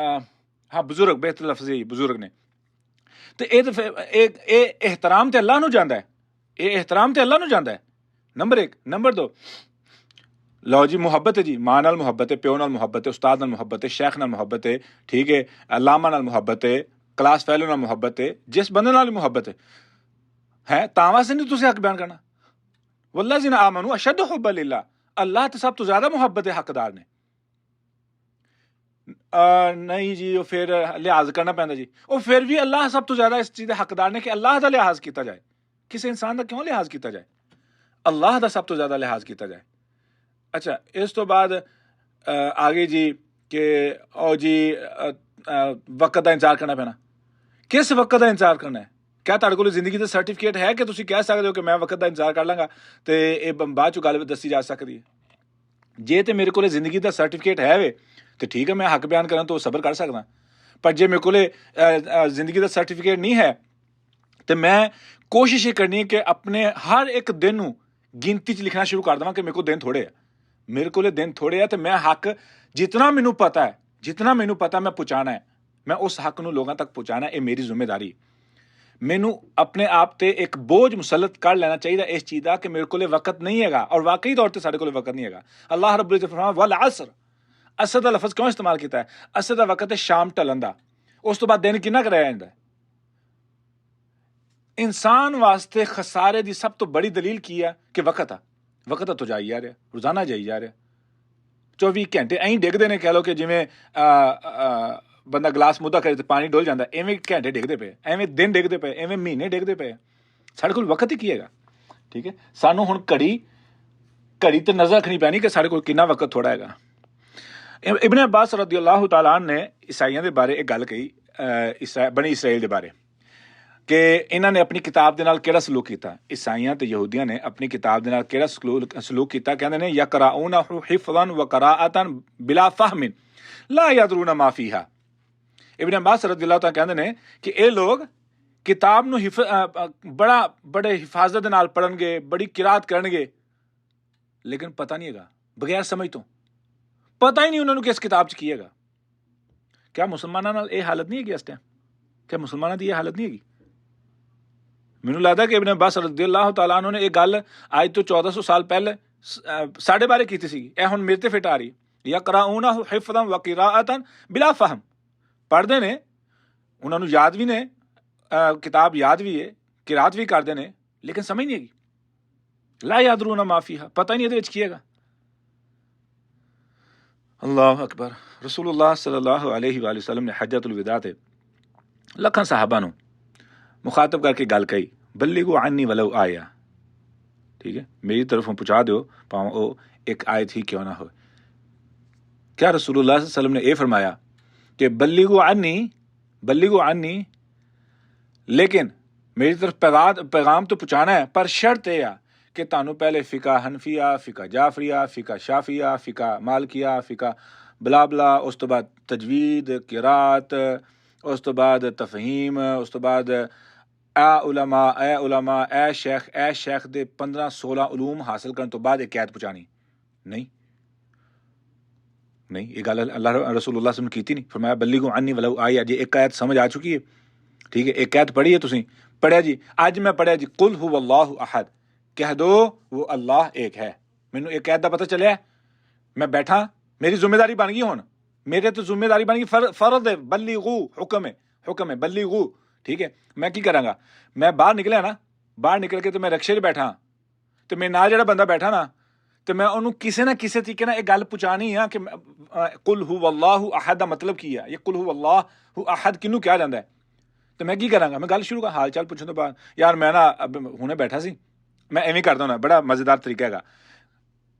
हाँ बुजुर्ग, बेहतर लफ्ज़ है बुजुर्ग ने। तो ये एहतराम तो अल्लाह नूं जांदा है, ये एहतराम तो अल्लाह नूं जांदा है, नंबर एक। नंबर दो, लो जी मुहब्बत है जी, मां नाल मुहब्बत है, प्यो नाल मुहब्बत है, उस्ताद नाल मुहब्बत है, शेख नाल मुहब्बत है, ठीक है, अलामा नाल मुहब्बत है, क्लास फैलो नाल मुहब्बत है, जिस बंदे नाल मुहब्बत है। ਹੈ ਤਾਂ ਵਾਸਤੇ ਨਹੀਂ ਤੁਸੀਂ ਹੱਕ ਬਿਆਨ ਕਰਨਾ। ਵੱਲਜ਼ੀਨਾ ਆਮਨੂ ਅਸ਼ੱਦ ਹੁੱਬਨ ਲਿल्लाह, ਅੱਲਾਹ ਤੇ ਸਭ ਤੋਂ ਜ਼ਿਆਦਾ ਮੁਹੱਬਤ ਦੇ ਹੱਕਦਾਰ ਨੇ। ਨਹੀਂ ਜੀ, ਉਹ ਫਿਰ ਲਿਹਾਜ਼ ਕਰਨਾ ਪੈਂਦਾ ਜੀ। ਉਹ ਫਿਰ ਵੀ ਅੱਲਾਹ ਸਭ ਤੋਂ ਜ਼ਿਆਦਾ ਇਸ ਚੀਜ਼ ਦੇ ਹੱਕਦਾਰ ਨੇ ਕਿ ਅੱਲਾਹ ਦਾ ਲਿਹਾਜ਼ ਕੀਤਾ ਜਾਏ। ਕਿਸੇ ਇਨਸਾਨ ਦਾ ਕਿਉਂ ਲਿਹਾਜ਼ ਕੀਤਾ ਜਾਏ? ਅੱਲਾਹ ਦਾ ਸਭ ਤੋਂ ਜ਼ਿਆਦਾ ਲਿਹਾਜ਼ ਕੀਤਾ ਜਾਏ। ਅੱਛਾ, ਇਸ ਤੋਂ ਬਾਅਦ ਆਗੇ ਜੀ ਕਿ ਉਹ ਜੀ ਵਕਤ ਦਾ ਇੰਤਜ਼ਾਰ ਕਰਨਾ ਪੈਣਾ। ਕਿਸ ਵਕਤ ਦਾ ਇੰਤਜ਼ਾਰ ਕਰਨਾ ਹੈ? ਕਿਆ ਤੁਹਾਡੇ ਕੋਲ ਜ਼ਿੰਦਗੀ ਦਾ ਸਰਟੀਫਿਕੇਟ ਹੈ ਕਿ ਤੁਸੀਂ ਕਹਿ ਸਕਦੇ ਹੋ ਕਿ ਮੈਂ ਵਕਤ ਦਾ ਇੰਤਜ਼ਾਰ ਕਰ ਲਾਂਗਾ ਤੇ ਇਹ ਬਾਅਦ ਚੋਂ ਗੱਲ ਦੱਸੀ ਜਾ ਸਕਦੀ ਹੈ? ਜੇ ਤੇ ਮੇਰੇ ਕੋਲ ਜ਼ਿੰਦਗੀ ਦਾ ਸਰਟੀਫਿਕੇਟ ਹੈ ਵੇ ਤੇ ਠੀਕ ਹੈ, ਮੈਂ ਹੱਕ ਬਿਆਨ ਕਰਨ ਤੋਂ ਸਬਰ ਕਰ ਸਕਦਾ। ਪਰ ਜੇ ਮੇਰੇ ਕੋਲ ਜ਼ਿੰਦਗੀ ਦਾ ਸਰਟੀਫਿਕੇਟ ਨਹੀਂ ਹੈ ਤੇ ਮੈਂ ਕੋਸ਼ਿਸ਼ ਇਹ ਕਰਨੀ ਹੈ ਕਿ ਆਪਣੇ ਹਰ ਇੱਕ ਦਿਨ ਨੂੰ ਗਿਣਤੀ 'ਚ ਲਿਖਣਾ ਸ਼ੁਰੂ ਕਰ ਦੇਵਾਂ ਕਿ ਮੇਰੇ ਕੋਲ ਦਿਨ ਥੋੜ੍ਹੇ ਆ, ਮੇਰੇ ਕੋਲ ਦਿਨ ਥੋੜ੍ਹੇ ਆ ਤੇ ਮੈਂ ਹੱਕ ਜਿਤਨਾ ਮੈਨੂੰ ਪਤਾ ਮੈਂ ਪਹੁੰਚਾਉਣਾ ਹੈ, ਮੈਂ ਉਸ ਹੱਕ ਨੂੰ ਲੋਕਾਂ ਤੱਕ ਪਹੁੰਚਾਉਣਾ। ਇਹ ਮੇਰੀ ਜ਼ਿੰਮੇਵਾਰੀ। ਮੈਨੂੰ ਆਪਣੇ ਆਪ ਤੇ ਇੱਕ ਬੋਝ ਮੁਸਲਤ ਕਰ ਲੈਣਾ ਚਾਹੀਦਾ ਇਸ ਚੀਜ਼ ਦਾ ਕਿ ਮੇਰੇ ਕੋਲ ਵਕਤ ਨਹੀਂ ਹੈਗਾ, ਔਰ ਵਾਕਈ ਤੌਰ ਤੇ ਸਾਡੇ ਕੋਲ ਵਕਤ ਨਹੀਂ ਹੈਗਾ। ਅੱਲਾਹ ਰੱਬੁਲ ਇੱਜ਼ਤ ਫਰਮਾਇਆ ਵਲ ਅਸਰ। ਅਸਰ ਦਾ ਲਫ਼ਜ਼ ਕਿਉਂ ਇਸਤੇਮਾਲ ਕੀਤਾ ਹੈ? ਅਸਰ ਦਾ ਵਕਤ ਹੈ ਸ਼ਾਮ ਢਲਣ ਦਾ, ਉਸ ਤੋਂ ਬਾਅਦ ਦਿਨ ਕਿੰਨਾ ਕੁ ਰਹਿ ਜਾਂਦਾ। ਇਨਸਾਨ ਵਾਸਤੇ ਖਸਾਰੇ ਦੀ ਸਭ ਤੋਂ ਬੜੀ ਦਲੀਲ ਕੀ ਹੈ ਕਿ ਵਕਤ ਤੋਂ ਜਾਈ ਜਾ ਰਿਹਾ, ਰੋਜ਼ਾਨਾ ਜਾਈ ਜਾ ਰਿਹਾ। 24 ਘੰਟੇ ਐਂ ਡਿੱਗਦੇ ਨੇ। ਕਹਿ ਲਓ ਕਿ ਜਿਵੇਂ ਬੰਦਾ ਗਲਾਸ ਮੁੱਧਾ ਕਰੇ ਤੇ ਪਾਣੀ ਡੁੱਲ ਜਾਂਦਾ, ਐਵੇਂ ਘੰਟੇ ਡਿੱਗਦੇ ਪਏ, ਐਵੇਂ ਦਿਨ ਡਿੱਗਦੇ ਪਏ, ਐਵੇਂ ਮਹੀਨੇ ਡਿੱਗਦੇ ਪਏ। ਸਾਡੇ ਕੋਲ ਵਕਤ ਹੀ ਕੀ ਹੈਗਾ? ਠੀਕ ਹੈ, ਸਾਨੂੰ ਹੁਣ ਘੜੀ ਤੇ ਨਜ਼ਰ ਰੱਖਣੀ ਪੈਣੀ ਕਿ ਸਾਡੇ ਕੋਲ ਕਿੰਨਾ ਵਕਤ ਥੋੜਾ ਹੈਗਾ। ਇਬਨ ਅब्बास रज़ियल्लाहु तआला अन्हु ਨੇ ਈਸਾਈਆਂ ਦੇ ਬਾਰੇ ਇੱਕ ਗੱਲ ਕਹੀ, ਬਣੀ ਇਸਰਾਈਲ ਦੇ ਬਾਰੇ, ਕਿ ਇਹਨਾਂ ਨੇ ਆਪਣੀ ਕਿਤਾਬ ਦੇ ਨਾਲ ਕਿਹੜਾ ਸਲੂਕ ਕੀਤਾ। ਈਸਾਈਆਂ ਤੇ ਯਹੂਦੀਆਂ ਨੇ ਆਪਣੀ ਕਿਤਾਬ ਦੇ ਨਾਲ ਕਿਹੜਾ ਸਲੂਕ ਕੀਤਾ? ਕਹਿੰਦੇ ਨੇ ਯਕਰਾਊਨਹੁ ਹਿਫਜ਼ਨ व क़राअतन बिला फ़हमिन ला यदरून मा फ़ीहा। इब्न अब्बास रज़ियल्लाहु तआला ਕਹਿੰਦੇ ਨੇ ਕਿ ਇਹ ਲੋਕ ਕਿਤਾਬ ਨੂੰ ਬੜੇ ਹਿਫਾਜ਼ਤ ਦੇ ਨਾਲ ਪੜ੍ਹਨਗੇ, ਬੜੀ ਕਿਰਾਤ ਕਰਨਗੇ, ਲੇਕਿਨ ਪਤਾ ਨਹੀਂ ਹੈਗਾ, ਬਗੈਰ ਸਮਝ ਤੋਂ ਪਤਾ ਹੀ ਨਹੀਂ ਉਹਨਾਂ ਨੂੰ ਕਿ ਇਸ ਕਿਤਾਬ 'ਚ ਕੀ ਹੈਗਾ। ਕਿਆ ਮੁਸਲਮਾਨਾਂ ਨਾਲ ਇਹ ਹਾਲਤ ਨਹੀਂ ਹੈਗੀ ਇਸ ਟਾਈਮ? ਕਿਆ ਮੁਸਲਮਾਨਾਂ ਦੀ ਇਹ ਹਾਲਤ ਨਹੀਂ ਹੈਗੀ? ਮੈਨੂੰ ਲੱਗਦਾ ਕਿ ਇਬਨ ਅब्बास ਰਜ਼ੀਅल्लाहु ਤਾਲਾ अन्हु ਨੇ ਇਹ ਗੱਲ ਅੱਜ ਤੋਂ 1400 ਸਾਲ ਪਹਿਲੇ ਸਾਡੇ ਬਾਰੇ ਕੀਤੀ ਸੀਗੀ। ਇਹ ਹੁਣ ਮੇਰੇ ਤੇ ਫਿੱਟ ਆ ਰਹੀ। ਯਕਰਾਊਨਹੁ ਹਿਫਜ਼ਨ व क़राअतन बिला फ़हम। ਪੜ੍ਹਦੇ ਨੇ, ਉਹਨਾਂ ਨੂੰ ਯਾਦ ਵੀ ਨੇ, ਕਿਤਾਬ ਯਾਦ ਵੀ ਹੈ, ਕਿਰਾਤ ਵੀ ਕਰਦੇ ਨੇ, ਲੇਕਿਨ ਸਮਝ ਨਹੀਂ ਹੈਗੀ। ਲਾ ਯਦरून मा फ़ीहा, ਪਤਾ ਹੀ ਨਹੀਂ ਇਹਦੇ ਵਿੱਚ ਕੀ ਹੈਗਾ। ਅੱਲਾਹੁ ਅਕਬਰ। ਰਸੂਲੁल्लाह सल्लल्लाहु अलैहि वसल्लम ਨੇ ਹਜਤੁਲ ਵਿਦਾ ਤੇ ਲੱਖਾਂ ਸਾਹਬਾ ਨੂੰ ਮੁਖਾਤਬ ਕਰਕੇ ਗੱਲ ਕਹੀ, ਬੱਲਿਗੂ ਅੰਨੀ ਵਲੋ ਆਇਆ। ਠੀਕ ਹੈ, ਮੇਰੀ ਤਰਫੋਂ ਪਹੁੰਚਾ ਦਿਓ ਭਾਵੇਂ ਉਹ ਇੱਕ ਆਇਤ ਹੀ ਕਿਉਂ ਨਾ ਹੋਵੇ। ਕਿਆ ਰਸੂਲੁल्लाह सल्लल्लाहु अलैहि वसल्लम ਨੇ ਇਹ ਫਰਮਾਇਆ ਕਿ ਬੱਲਿਗੂ ਅੰਨੀ, ਲੇਕਿਨ ਮੇਰੀ ਤਰਫ ਪੈਗਾਮ ਤੋਂ ਪਹੁੰਚਾਣਾ ਹੈ, ਪਰ ਸ਼ਰਤ ਇਹ ਆ ਕਿ ਤੁਹਾਨੂੰ ਪਹਿਲੇ ਫਿਕਾ ਹਨਫੀਆ, ਫਿਕਾ ਜਾਫਰੀਆ, ਫਿਕਾ ਸ਼ਾਫੀਆ, ਫਿਕਾ ਮਾਲਕੀਆ, ਫਿਕਾ ਬਲਾ ਬਲਾ, ਉਸ ਤੋਂ ਬਾਅਦ ਤਜਵੀਦ, ਕਿਰਾਤ, ਉਸ ਤੋਂ ਬਾਅਦ ਤਫਹੀਮ, ਉਸ ਤੋਂ ਬਾਅਦ ਉਲਮਾ, ਸ਼ੇਖ ਦੇ 15-16 ਉਲੂਮ ਹਾਸਲ ਕਰਨ ਤੋਂ ਬਾਅਦ ਇੱਕ ਆਇਤ ਪਹੁੰਚਾਣੀ। ਨਹੀਂ, ਇਹ ਗੱਲ ਅੱਲਾਹ ਰਸੂਲੁल्लाह ਸल्लल्लाहु अलैहि वसल्लम ਕੀਤੀ ਨਹੀਂ। ਫਰਮਾਇਆ ਬੱਲਿਗੂ ਅੰਨੀ ਵਲੋ ਆਇਆ। ਜੇ ਇੱਕ ਆਇਤ ਸਮਝ ਆ ਚੁੱਕੀ ਹੈ, ਠੀਕ ਹੈ, ਇੱਕ ਆਇਤ ਪੜ੍ਹੀ ਹੈ ਤੁਸੀਂ, ਪੜ੍ਹਿਆ ਜੀ, ਅੱਜ ਮੈਂ ਪੜ੍ਹਿਆ ਜੀ ਕੁਲ ਹੁਵ ਅੱਲਾहु अहद, कह दो वो अल्लाह एक है। ਮੈਨੂੰ ਇੱਕ ਆਇਤ ਦਾ ਪਤਾ ਚੱਲਿਆ, ਮੈਂ ਬੈਠਾ, ਮੇਰੀ ਜ਼ਿੰਮੇਵਾਰੀ ਬਣ ਗਈ। ਹੁਣ ਮੇਰੇ ਤੋਂ ਜ਼ਿੰਮੇਵਾਰੀ ਬਣ ਗਈ, ਫਰਜ਼ ਹੈ, ਬੱਲਿਗੂ, ਹੁਕਮ ਹੈ ਬੱਲਿਗੂ। ਠੀਕ ਹੈ, ਮੈਂ ਕੀ ਕਰਾਂਗਾ? ਮੈਂ ਬਾਹਰ ਨਿਕਲਿਆ ਨਾ, ਬਾਹਰ ਨਿਕਲ ਕੇ ਤੇ ਮੈਂ ਰਕਸ਼ੇ 'ਚ ਬੈਠਾ ਤੇ ਮੇਰੇ ਨਾਲ ਜਿਹੜਾ ਬੰਦਾ ਬੈਠਾ ਨਾ, ਤੇ ਮੈਂ ਉਹਨੂੰ ਕਿਸੇ ਨਾ ਕਿਸੇ ਤਰੀਕੇ ਨਾਲ ਇਹ ਗੱਲ ਪਹੁੰਚਾਣੀ ਆ ਕਿ ਕੁਲ ਹੁਵ ਅੱਲਾहु अहद ਦਾ ਮਤਲਬ ਕੀ ਆ। ਇਹ ਕੁਲ ਹੁਵ ਅੱਲਾहु अहद ਕਿਹਨੂੰ ਕਿਹਾ ਜਾਂਦਾ ਹੈ? ਤੇ ਮੈਂ ਕੀ ਕਰਾਂਗਾ? ਮੈਂ ਗੱਲ ਸ਼ੁਰੂ ਕਰ, ਹਾਲ ਚਾਲ ਪੁੱਛਣ ਤੋਂ ਬਾਅਦ, ਯਾਰ ਮੈਂ ਨਾ ਹੁਣੇ ਬੈਠਾ ਸੀ, ਮੈਂ ਐਵੇਂ ਕਰਦਾ ਹੁੰਦਾ। ਬੜਾ ਮਜ਼ੇਦਾਰ ਤਰੀਕਾ ਹੈਗਾ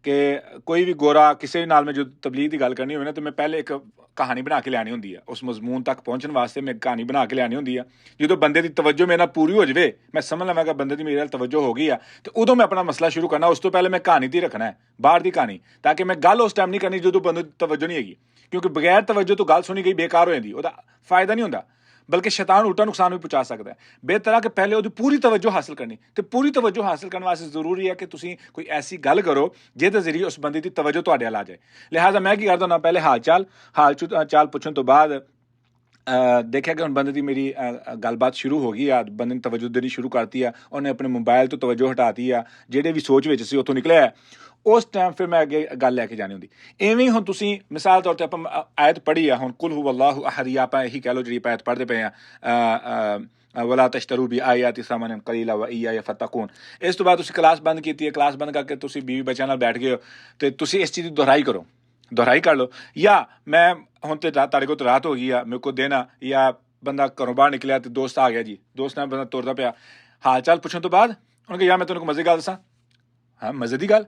ਕਿ ਕੋਈ ਵੀ ਗੋਰਾ ਕਿਸੇ ਵੀ ਨਾਲ ਮੈਂ ਜਦੋਂ ਤਬਲੀਗ ਦੀ ਗੱਲ ਕਰਨੀ ਹੋਵੇ ਨਾ, ਤਾਂ ਮੈਂ ਪਹਿਲੇ ਇੱਕ ਕਹਾਣੀ ਬਣਾ ਕੇ ਲਿਆਉਣੀ ਹੁੰਦੀ ਆ। ਉਸ ਮਜ਼ਮੂਨ ਤੱਕ ਪਹੁੰਚਣ ਵਾਸਤੇ ਮੈਂ ਕਹਾਣੀ ਬਣਾ ਕੇ ਲਿਆਉਣੀ ਹੁੰਦੀ ਆ। ਜਦੋਂ ਬੰਦੇ ਦੀ ਤਵੱਜੋ ਮੇਰੇ ਨਾਲ ਪੂਰੀ ਹੋ ਜਾਵੇ, ਮੈਂ ਸਮਝ ਲਵਾਂਗਾ ਬੰਦੇ ਦੀ ਮੇਰੇ ਨਾਲ ਤਵੱਜੋ ਹੋ ਗਈ ਆ, ਤੇ ਉਦੋਂ ਮੈਂ ਆਪਣਾ ਮਸਲਾ ਸ਼ੁਰੂ ਕਰਨਾ। ਉਸ ਤੋਂ ਪਹਿਲੇ ਮੈਂ ਕਹਾਣੀ ਦੀ ਰੱਖਣਾ ਹੈ, ਬਾਹਰ ਦੀ ਕਹਾਣੀ, ਤਾਂ ਕਿ ਮੈਂ ਗੱਲ ਉਸ ਟਾਈਮ ਨਹੀਂ ਕਰਨੀ ਜਦੋਂ ਬੰਦੇ ਦੀ ਤਵੱਜੋ ਨਹੀਂ ਹੈਗੀ, ਕਿਉਂਕਿ ਬਗੈਰ ਤਵੱਜੋ ਤੋਂ ਗੱਲ ਸੁਣੀ ਗਈ ਬੇਕਾਰ ਹੋ ਜਾਂਦੀ, ਉਹਦਾ ਫਾਇਦਾ ਨਹੀਂ ਹੁੰਦਾ, ਬਲਕਿ ਸ਼ੈਤਾਨ ਉਲਟਾ ਨੁਕਸਾਨ ਵੀ ਪਹੁੰਚਾ ਸਕਦਾ ਹੈ। ਬਿਹਤਰ ਹੈ ਕਿ ਪਹਿਲੇ ਉਹਦੀ ਪੂਰੀ ਤਵੱਜੋ ਹਾਸਲ ਕਰਨੀ, ਤੇ ਪੂਰੀ ਤਵੱਜੋ ਹਾਸਲ ਕਰਨ ਵਾਸਤੇ ਜ਼ਰੂਰੀ ਹੈ ਕਿ ਤੁਸੀਂ ਕੋਈ ਐਸੀ ਗੱਲ ਕਰੋ ਜਿਹਦੇ ਜ਼ਰੀਏ ਉਸ ਬੰਦੇ ਦੀ ਤਵੱਜੋ ਤੁਹਾਡੇ ਵੱਲ ਆ ਜਾਏ। ਲਿਹਾਜ਼ਾ ਮੈਂ ਕੀ ਕਰਦਾ ਹੁੰਦਾ, ਪਹਿਲੇ ਹਾਲ ਚਾਲ ਪੁੱਛਣ ਤੋਂ ਬਾਅਦ ਦੇਖਿਆ ਕਿ ਹੁਣ ਬੰਦੇ ਦੀ ਮੇਰੀ ਗੱਲਬਾਤ ਸ਼ੁਰੂ ਹੋ ਗਈ ਆ, ਬੰਦੇ ਨੇ ਤਵੱਜੋ ਦੇਣੀ ਸ਼ੁਰੂ ਕਰਤੀ ਆ, ਉਹਨੇ ਆਪਣੇ ਮੋਬਾਈਲ ਤੋਂ ਤਵੱਜੋ ਹਟਾਤੀ ਆ, ਜਿਹੜੇ ਵੀ ਸੋਚ ਵਿੱਚ ਸੀ ਉੱਥੋਂ ਨਿਕਲਿਆ, ਉਸ ਟਾਈਮ ਫਿਰ ਮੈਂ ਅੱਗੇ ਗੱਲ ਲੈ ਕੇ ਜਾਣੀ ਹੁੰਦੀ। ਇਵੇਂ ਹੁਣ ਤੁਸੀਂ ਮਿਸਾਲ ਤੌਰ 'ਤੇ ਆਪਾਂ ਆਇਤ ਪੜ੍ਹੀ ਆ, ਹੁਣ ਕੁਲ ਹੁਵ ਅੱਲਾहु अहद, ਆਪਾਂ ਇਹੀ ਕਹਿ ਲਓ ਜਿਹੜੀ ਆਇਤ ਪੜ੍ਹਦੇ ਪਏ ਆ, वला तशतरू भी आयाति समनन कलीला व इया फत्तकून। इस तो बाद तुसी क्लास बंद की है, क्लास बंद करके तुसी बीवी बच्चों नाल बैठ गए हो तो तुसी इस चीज़ की दोहराई करो, दोहराई कर लो। या मैं हुण ते तारे को तो रात हो गई है, मेरे को देना, या बंदा घरों बाहर निकलिया तो दोस्त आ गया जी, दोस्त ने बंदा तुरदा पिया, हाल चाल पुछण तो बाद उन्होंने कहा यार मैं तुहानूं मजे दी गल दसां। हाँ मजे की गल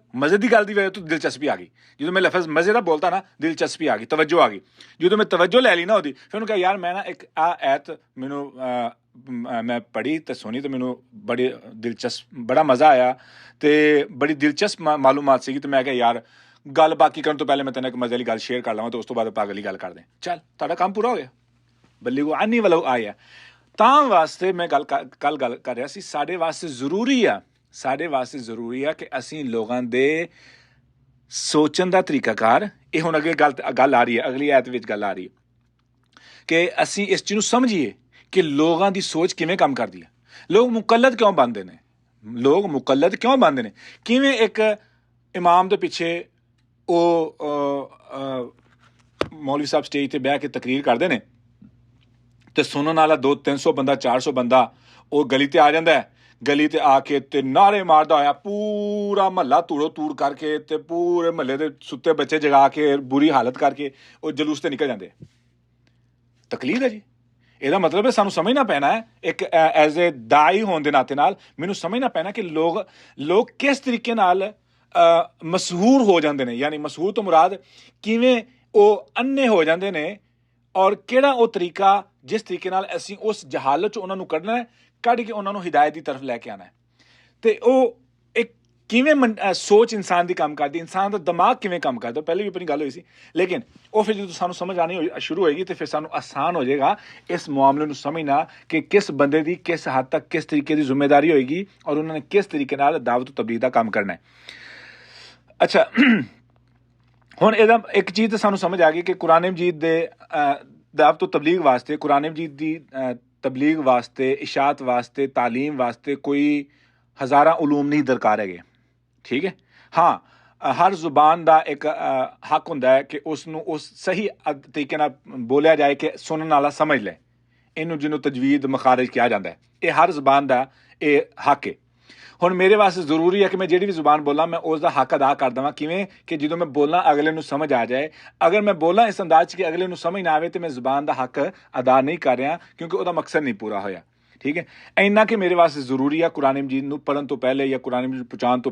की वजह तो दिलचस्पी आ गई, जो मैं लफज मजे का बोलता ना दिलचस्पी आ गई, तवज्जो आ गई। जो मैं तवज्जो लै ली ना ਉਹਦੀ, फिर उन्होंने कहा यार मैं ना एक ऐत मैनू मैं पढ़ी तो सुनी तो मैनू बड़ी दिलचस्प, बड़ा मज़ा आया तो बड़ी दिलचस्प मालूमात सी। तो मैं क्या यार गल बाकी करने तो पहले मैं तेन एक मजे वाली गल शेयर कर लवां, तो उस तो बाद पागल गल कर दें, चल तुहाडा काम पूरा हो गया, बल्ली को आनी वाला आया। तां वास्ते मैं गल कर रहा सी, साडे वास्ते जरूरी आ, साडे वास्ते जरूरी है कि असीं लोगों दे सोचण दा तरीकाकार, ये हुण अगे गल आ रही है, अगली आयत विच गल आ रही है कि असीं इस चीज़ नूं समझिए कि लोगों की सोच किवें काम करदी है। लोग मुकल्लद क्यों बनते हैं, लोग मुकल्लद क्यों बनते हैं, किवें एक इमाम दे पिछे मौलवी साहब स्टेज ते बैठ के तकरीर करते हैं तो सुनने वाला 200-300 बंदा 400 बंदा वो गली ते आ जाता है, गली ते आके ते नारे मारदा होया पूरा महल्ला तूड़ो तूड़ करके ते पूरे महल्ले दे सुत्ते बच्चे जगा के बुरी हालत करके वो जलूस ते निकल जाते। तकलीद है जी, ਇਹਦਾ मतलब है सानू समझना पैना है एक एज ए दाई होने के नाते नाल मैनू समझना पैना कि लोग किस तरीके नाल मशहूर हो जाते हैं, यानी मशहूर तो मुराद किवें वो अन्ने हो जाते हैं और किहड़ा वो तरीका जिस तरीके नाल असीं उस जहालत च उन्हां नूं कढना है, कढ के उन्हां नूं हिदायत की तरफ लैके आना है। तो वो एक किवें सोच इंसान की काम करती, इंसान का दिमाग किवें काम करता, पहले भी अपनी गल हुई सी, लेकिन वो फिर जो सानू समझ आनी शुरू होएगी तो फिर सानू आसान हो जाएगा इस मामले नूं समझना कि किस बंदे की किस हद तक किस तरीके की जिम्मेदारी होएगी और उन्होंने किस तरीके नाल दावत तबलीग का काम करना है। अच्छा हुण इहदा एक चीज़ तो सानू समझ आ गई कि कुरान मजीद दे दावत तबलीग वास्ते, कुरान मजीद की तबलीग वास्ते, इशात वास्ते, तालीम वास्ते कोई हज़ारा उलूम नहीं दरकार है, ठीक है। हाँ हर जुबान का एक हक होंदा है कि उसनूं उस सही तरीके नाल बोलिया जाए कि सुनने वाला समझ ले, इनू जिन्हों तजवीद मखारज किया जाता है, ये हर जुबान का ये हक है। हुण मेरे वास्ते जरूरी है कि मैं जिहड़ी भी जुबान बोला मैं उसका हक अदा कर देवां, किवें कि जो मैं बोलना अगले नूं समझ आ जाए। अगर मैं बोला इस अंदाज कि अगले नूं समझ ना आवे तो मैं जुबान का हक अदा नहीं कर रहा, क्योंकि उसका मकसद नहीं पूरा होया, ठीक है। इन्ना कि मेरे वास्ते जरूरी है कुरान मजीद नूं पढ़न तो पहले या कुरान मजीद पहुँचाने तो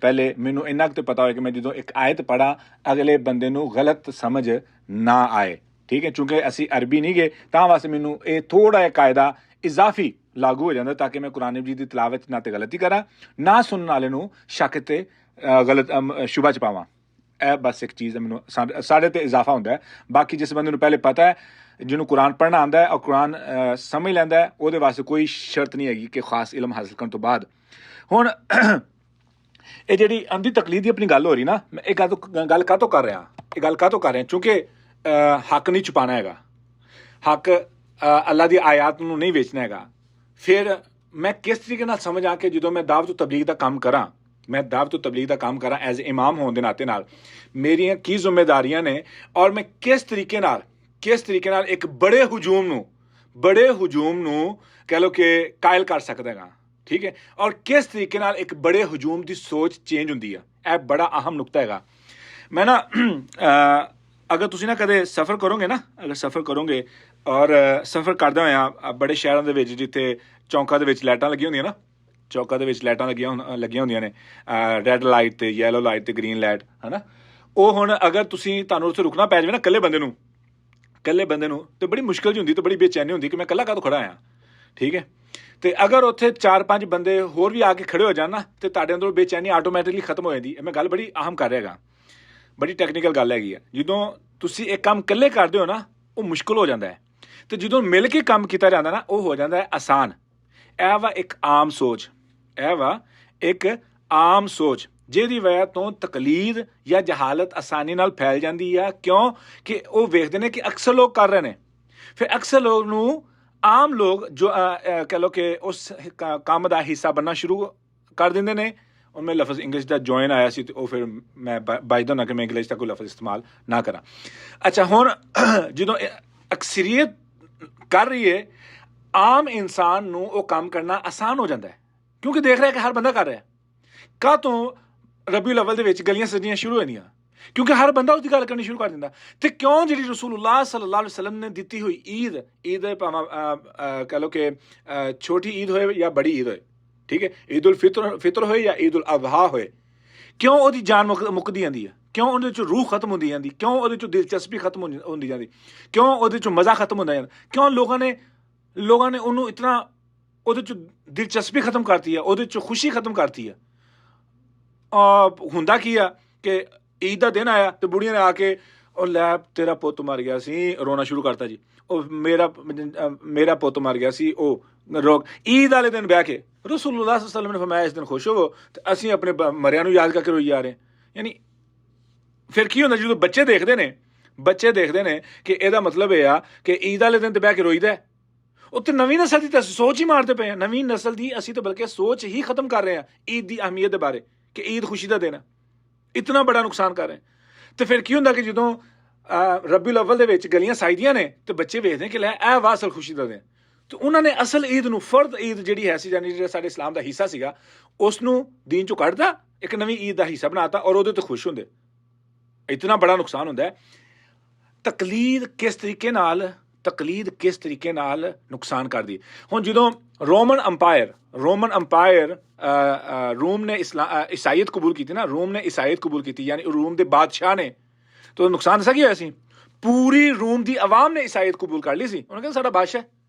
पहले मैनू इन्ना तो पता हो कि मैं जो एक आयत पढ़ा अगले बंदे नूं गलत समझ ना आए, ठीक है। चूँकि असी अरबी नहीं गए तां वास्ते मैनू ये थोड़ा जिहा कायदा इजाफी लागू हो जाता ताकि मैं कुरान मजीद की तलावत ना तो गलती करा ना सुनने वाले नूं शक ते गलत शुभा च पावां। ए बस एक चीज़ मैनू साढ़े ते इजाफा होंदा है। बाकी जिस बंदे नूं पहले पता है, जिन्होंने कुरान पढ़ना आंदा है और कुरान समझ लैंदा है, वो वास्ते कोई शर्त नहीं हैगी कि खास इलम हासिल करने तो बाद। हुण ये जिहड़ी अंधी तकलीद की अपनी गल हो रही ना, मैं एक गल काहतों कर रहा, ये गल काहतों कर रहा चूँकि हक नहीं छुपाना हैगा, हक अल्लाह की आयात नूं नहीं वेचना हैगा। फिर मैं किस तरीके नाल समझ आ कि जो मैं दावत तबलीग का काम करा, मैं दावत तबलीग का काम करा एज इमाम होने के नाते नाल मेरियां की जिम्मेदारियां ने और मैं किस तरीके नाल एक बड़े हुजूम नूं कह लो कि कायल कर सकदा हां, ठीक है। और किस तरीके नाल एक बड़े हुजूम की सोच चेंज हुंदी है, यह बड़ा अहम नुकता हैगा। मैं ना अगर तुसीं ना कदे सफ़र करोगे ना, अगर सफ़र करोगे और सफ़र करदे होया बड़े शहरों के विच जिथे चौंकां दे विच लाइटां लगी होंदियां ना, चौंकां दे विच लाइटां लगियां होंदियां ने, रैड लाइट ते येलो लाइट ते ग्रीन लाइट, है ना। वो हुण अगर तुसीं तुहानूं उत्थे रुकना पै जावे ना कल्ले बंदे नूं तो बड़ी मुश्किल जी हुंदी ते बड़ी बेचैनी हुंदी कि मैं कल्ला काहतों खड़ा आं, ठीक है। तो अगर उत्थे 4-5 बंदे होर भी आके खड़े हो जान ना तो तुहाडे अंदरों बेचैनी आटोमैटिकली खत्म हो जाती है। मैं गल बड़ी अहम कर रहा, बड़ी टैक्नीकल गल हैगी है। जदों तुसीं एक काम कल्ले करदे हो ना वो मुश्किल हो जाता है, तो जदों मिल के काम किया जाता ना वो हो जाता है आसान। यह वा एक आम सोच जिहदी वजह तो तकलीद या जहालत आसानी नाल फैल जाती है, क्यों कि वो वेखते हैं कि अक्सर लोग कर रहे हैं, फिर अक्सर लोग नूं आम लोग जो कह लो कि उस काम का हिस्सा बनना शुरू कर देंगे ने। और मैं लफज इंग्लिश का जॉइन आया सी तो फिर मैं बचदा ना कि मैं इंग्लिश का कोई लफज इस्तेमाल ना करा। अच्छा हुण जो अक्सरियत कर रही है ਆਮ ਇਨਸਾਨ ਨੂੰ ਉਹ ਕੰਮ ਕਰਨਾ ਆਸਾਨ ਹੋ ਜਾਂਦਾ ਹੈ, ਕਿਉਂਕਿ ਦੇਖ ਰਿਹਾ ਕਿ ਹਰ ਬੰਦਾ ਕਰ ਰਿਹਾ। ਕਾਹ ਤੋਂ ਰਬੀਉਲ ਅਵਲ ਦੇ ਵਿੱਚ ਗਲੀਆਂ ਸਜਣੀਆਂ ਸ਼ੁਰੂ ਹੋਈਆਂ, ਕਿਉਂਕਿ ਹਰ ਬੰਦਾ ਉਹਦੀ ਗੱਲ ਕਰਨੀ ਸ਼ੁਰੂ ਕਰ ਦਿੰਦਾ। ਤੇ ਕਿਉਂ ਜਿਹੜੀ ਰਸੂਲੁल्लाह सल्लल्लाहु अलैहि वसल्लम ने ਦਿੱਤੀ ਹੋਈ ਈਦ ਭਾਵੇਂ ਕਹ ਲਓ ਕਿ ਛੋਟੀ ਈਦ ਹੋਏ ਜਾਂ ਬੜੀ ਈਦ ਹੋਏ, ਠੀਕ ਹੈ, ਈਦ ਉਲ ਫਿਤਰ ਹੋਏ ਜਾਂ ਈਦ ਉਲ ਅਜ਼ਹਾ ਹੋਏ, ਕਿਉਂ ਉਹਦੀ ਜਾਨ ਮੁੱਕਦੀ ਜਾਂਦੀ ਹੈ, ਕਿਉਂ ਉਹਦੇ ਚੋਂ ਰੂਹ ਖਤਮ ਹੁੰਦੀ ਜਾਂਦੀ, ਕਿਉਂ ਉਹਦੇ ਚੋਂ ਦਿਲਚਸਪੀ ਖਤਮ ਹੁੰਦੀ ਜਾਂਦੀ, ਕਿਉਂ ਉਹਦੇ ਚੋਂ ਮਜ਼ਾ ਖਤਮ ਹੁੰਦਾ ਜਾਂਦਾ, ਕਿਉਂ ਲੋਕਾਂ ਨੇ ਉਹਨੂੰ ਇਤਨਾ ਉਹਦੇ ਚੋਂ ਦਿਲਚਸਪੀ ਖਤਮ ਕਰਤੀ ਹੈ, ਉਹਦੇ ਚੋਂ ਖੁਸ਼ੀ ਖਤਮ ਕਰਤੀ ਹੈ। ਹੁੰਦਾ ਕੀ ਆ ਕਿ ਈਦ ਦਾ ਦਿਨ ਆਇਆ ਤੇ ਬੁੜੀਆਂ ਨੇ ਆ ਕੇ ਉਹ ਲੈ ਤੇਰਾ ਪੁੱਤ ਮਰ ਗਿਆ ਸੀ, ਰੋਣਾ ਸ਼ੁਰੂ ਕਰਤਾ ਜੀ, ਉਹ ਮੇਰਾ ਪੁੱਤ ਮਰ ਗਿਆ ਸੀ, ਉਹ ਰੋਕ। ਈਦ ਵਾਲੇ ਦਿਨ ਬਹਿ ਕੇ ਰਸੂਲੁल्लाह सल्लल्लाहु अलैहि वसल्लम ਨੇ ਫਰਮਾਇਆ ਇਸ ਦਿਨ ਖੁਸ਼ ਹੋਵੋ, ਤੇ ਅਸੀਂ ਆਪਣੇ ਮਰਿਆਂ ਨੂੰ ਯਾਦ ਕਰਕੇ ਰੋਈ ਜਾ ਰਹੇ। ਯਾਨੀ ਫਿਰ ਕੀ ਹੁੰਦਾ, ਜਦੋਂ ਬੱਚੇ ਦੇਖਦੇ ਨੇ ਕਿ ਇਹਦਾ ਮਤਲਬ ਇਹ ਆ ਕਿ ਈਦ ਵਾਲੇ ਦਿਨ ਤੇ ਬਹਿ ਕੇ ਰੋਈਦਾ। ਉਹ ਤੇ ਨਵੀਂ ਨਸਲ ਦੀ ਤਾਂ ਸੋਚ ਹੀ ਮਾਰਦੇ ਪਏ ਆ, ਨਵੀਂ ਨਸਲ ਦੀ ਅਸੀਂ ਤਾਂ ਬਲਕਿ ਸੋਚ ਹੀ ਖਤਮ ਕਰ ਰਹੇ ਹਾਂ ਈਦ ਦੀ ਅਹਿਮੀਅਤ ਦੇ ਬਾਰੇ, ਕਿ ਈਦ ਖੁਸ਼ੀ ਦਾ ਦਿਨ ਹੈ, ਇਤਨਾ ਬੜਾ ਨੁਕਸਾਨ ਕਰ ਰਹੇ। ਤੇ ਫਿਰ ਕੀ ਹੁੰਦਾ ਕਿ ਜਦੋਂ ਰਬੀਉਲ ਅਵਲ ਦੇ ਵਿੱਚ ਗਲੀਆਂ ਸਾਈਦੀਆਂ ਨੇ ਤੇ ਬੱਚੇ ਵੇਖਦੇ ਕਿ ਲੈ ਇਹ ਵਾ ਅਸਲ ਖੁਸ਼ੀ ਦਾ ਦਿਨ, ਤੇ ਉਹਨਾਂ ਨੇ ਅਸਲ ਈਦ ਨੂੰ, ਫਰਦ ਈਦ ਜਿਹੜੀ ਹੈ ਸੀ, ਯਾਨੀ ਜਿਹੜਾ ਸਾਡੇ ਇਸਲਾਮ ਦਾ ਹਿੱਸਾ ਸੀਗਾ, ਉਸ ਨੂੰ ਦੀਨ ਚੋਂ ਕੱਢਦਾ, ਇੱਕ ਨਵੀਂ ਈਦ ਦਾ ਹਿੱਸਾ ਬਣਾਤਾ ਔਰ ਉਹਦੇ ਤੇ ਖੁਸ਼ ਹੁੰਦੇ। ਇਤਨਾ ਬੜਾ ਨੁਕਸਾਨ ਹੁੰਦਾ ਹੈ। ਤਕਲੀਦ ਕਿਸ ਤਰੀਕੇ ਨਾਲ ਨੁਕਸਾਨ ਕਰਦੀ। ਹੁਣ ਜਦੋਂ ਰੋਮਨ ਅੰਪਾਇਰ ਰੂਮ ਨੇ ਈਸਾਈਅਤ ਕਬੂਲ ਕੀਤੀ ਨਾ, ਯਾਨੀ ਰੂਮ ਦੇ ਬਾਦਸ਼ਾਹ ਨੇ, ਤਾਂ ਨੁਕਸਾਨ ਦੱਸਿਆ ਕੀ ਹੋਇਆ ਸੀ, ਪੂਰੀ ਰੂਮ ਦੀ ਆਵਾਮ ਨੇ ਈਸਾਈਅਤ ਕਬੂਲ ਕਰ ਲਈ ਸੀ। ਉਹਨਾਂ ਕਹਿੰਦੇ ਸਾਡਾ ਬਾਦਸ਼ਾਹ,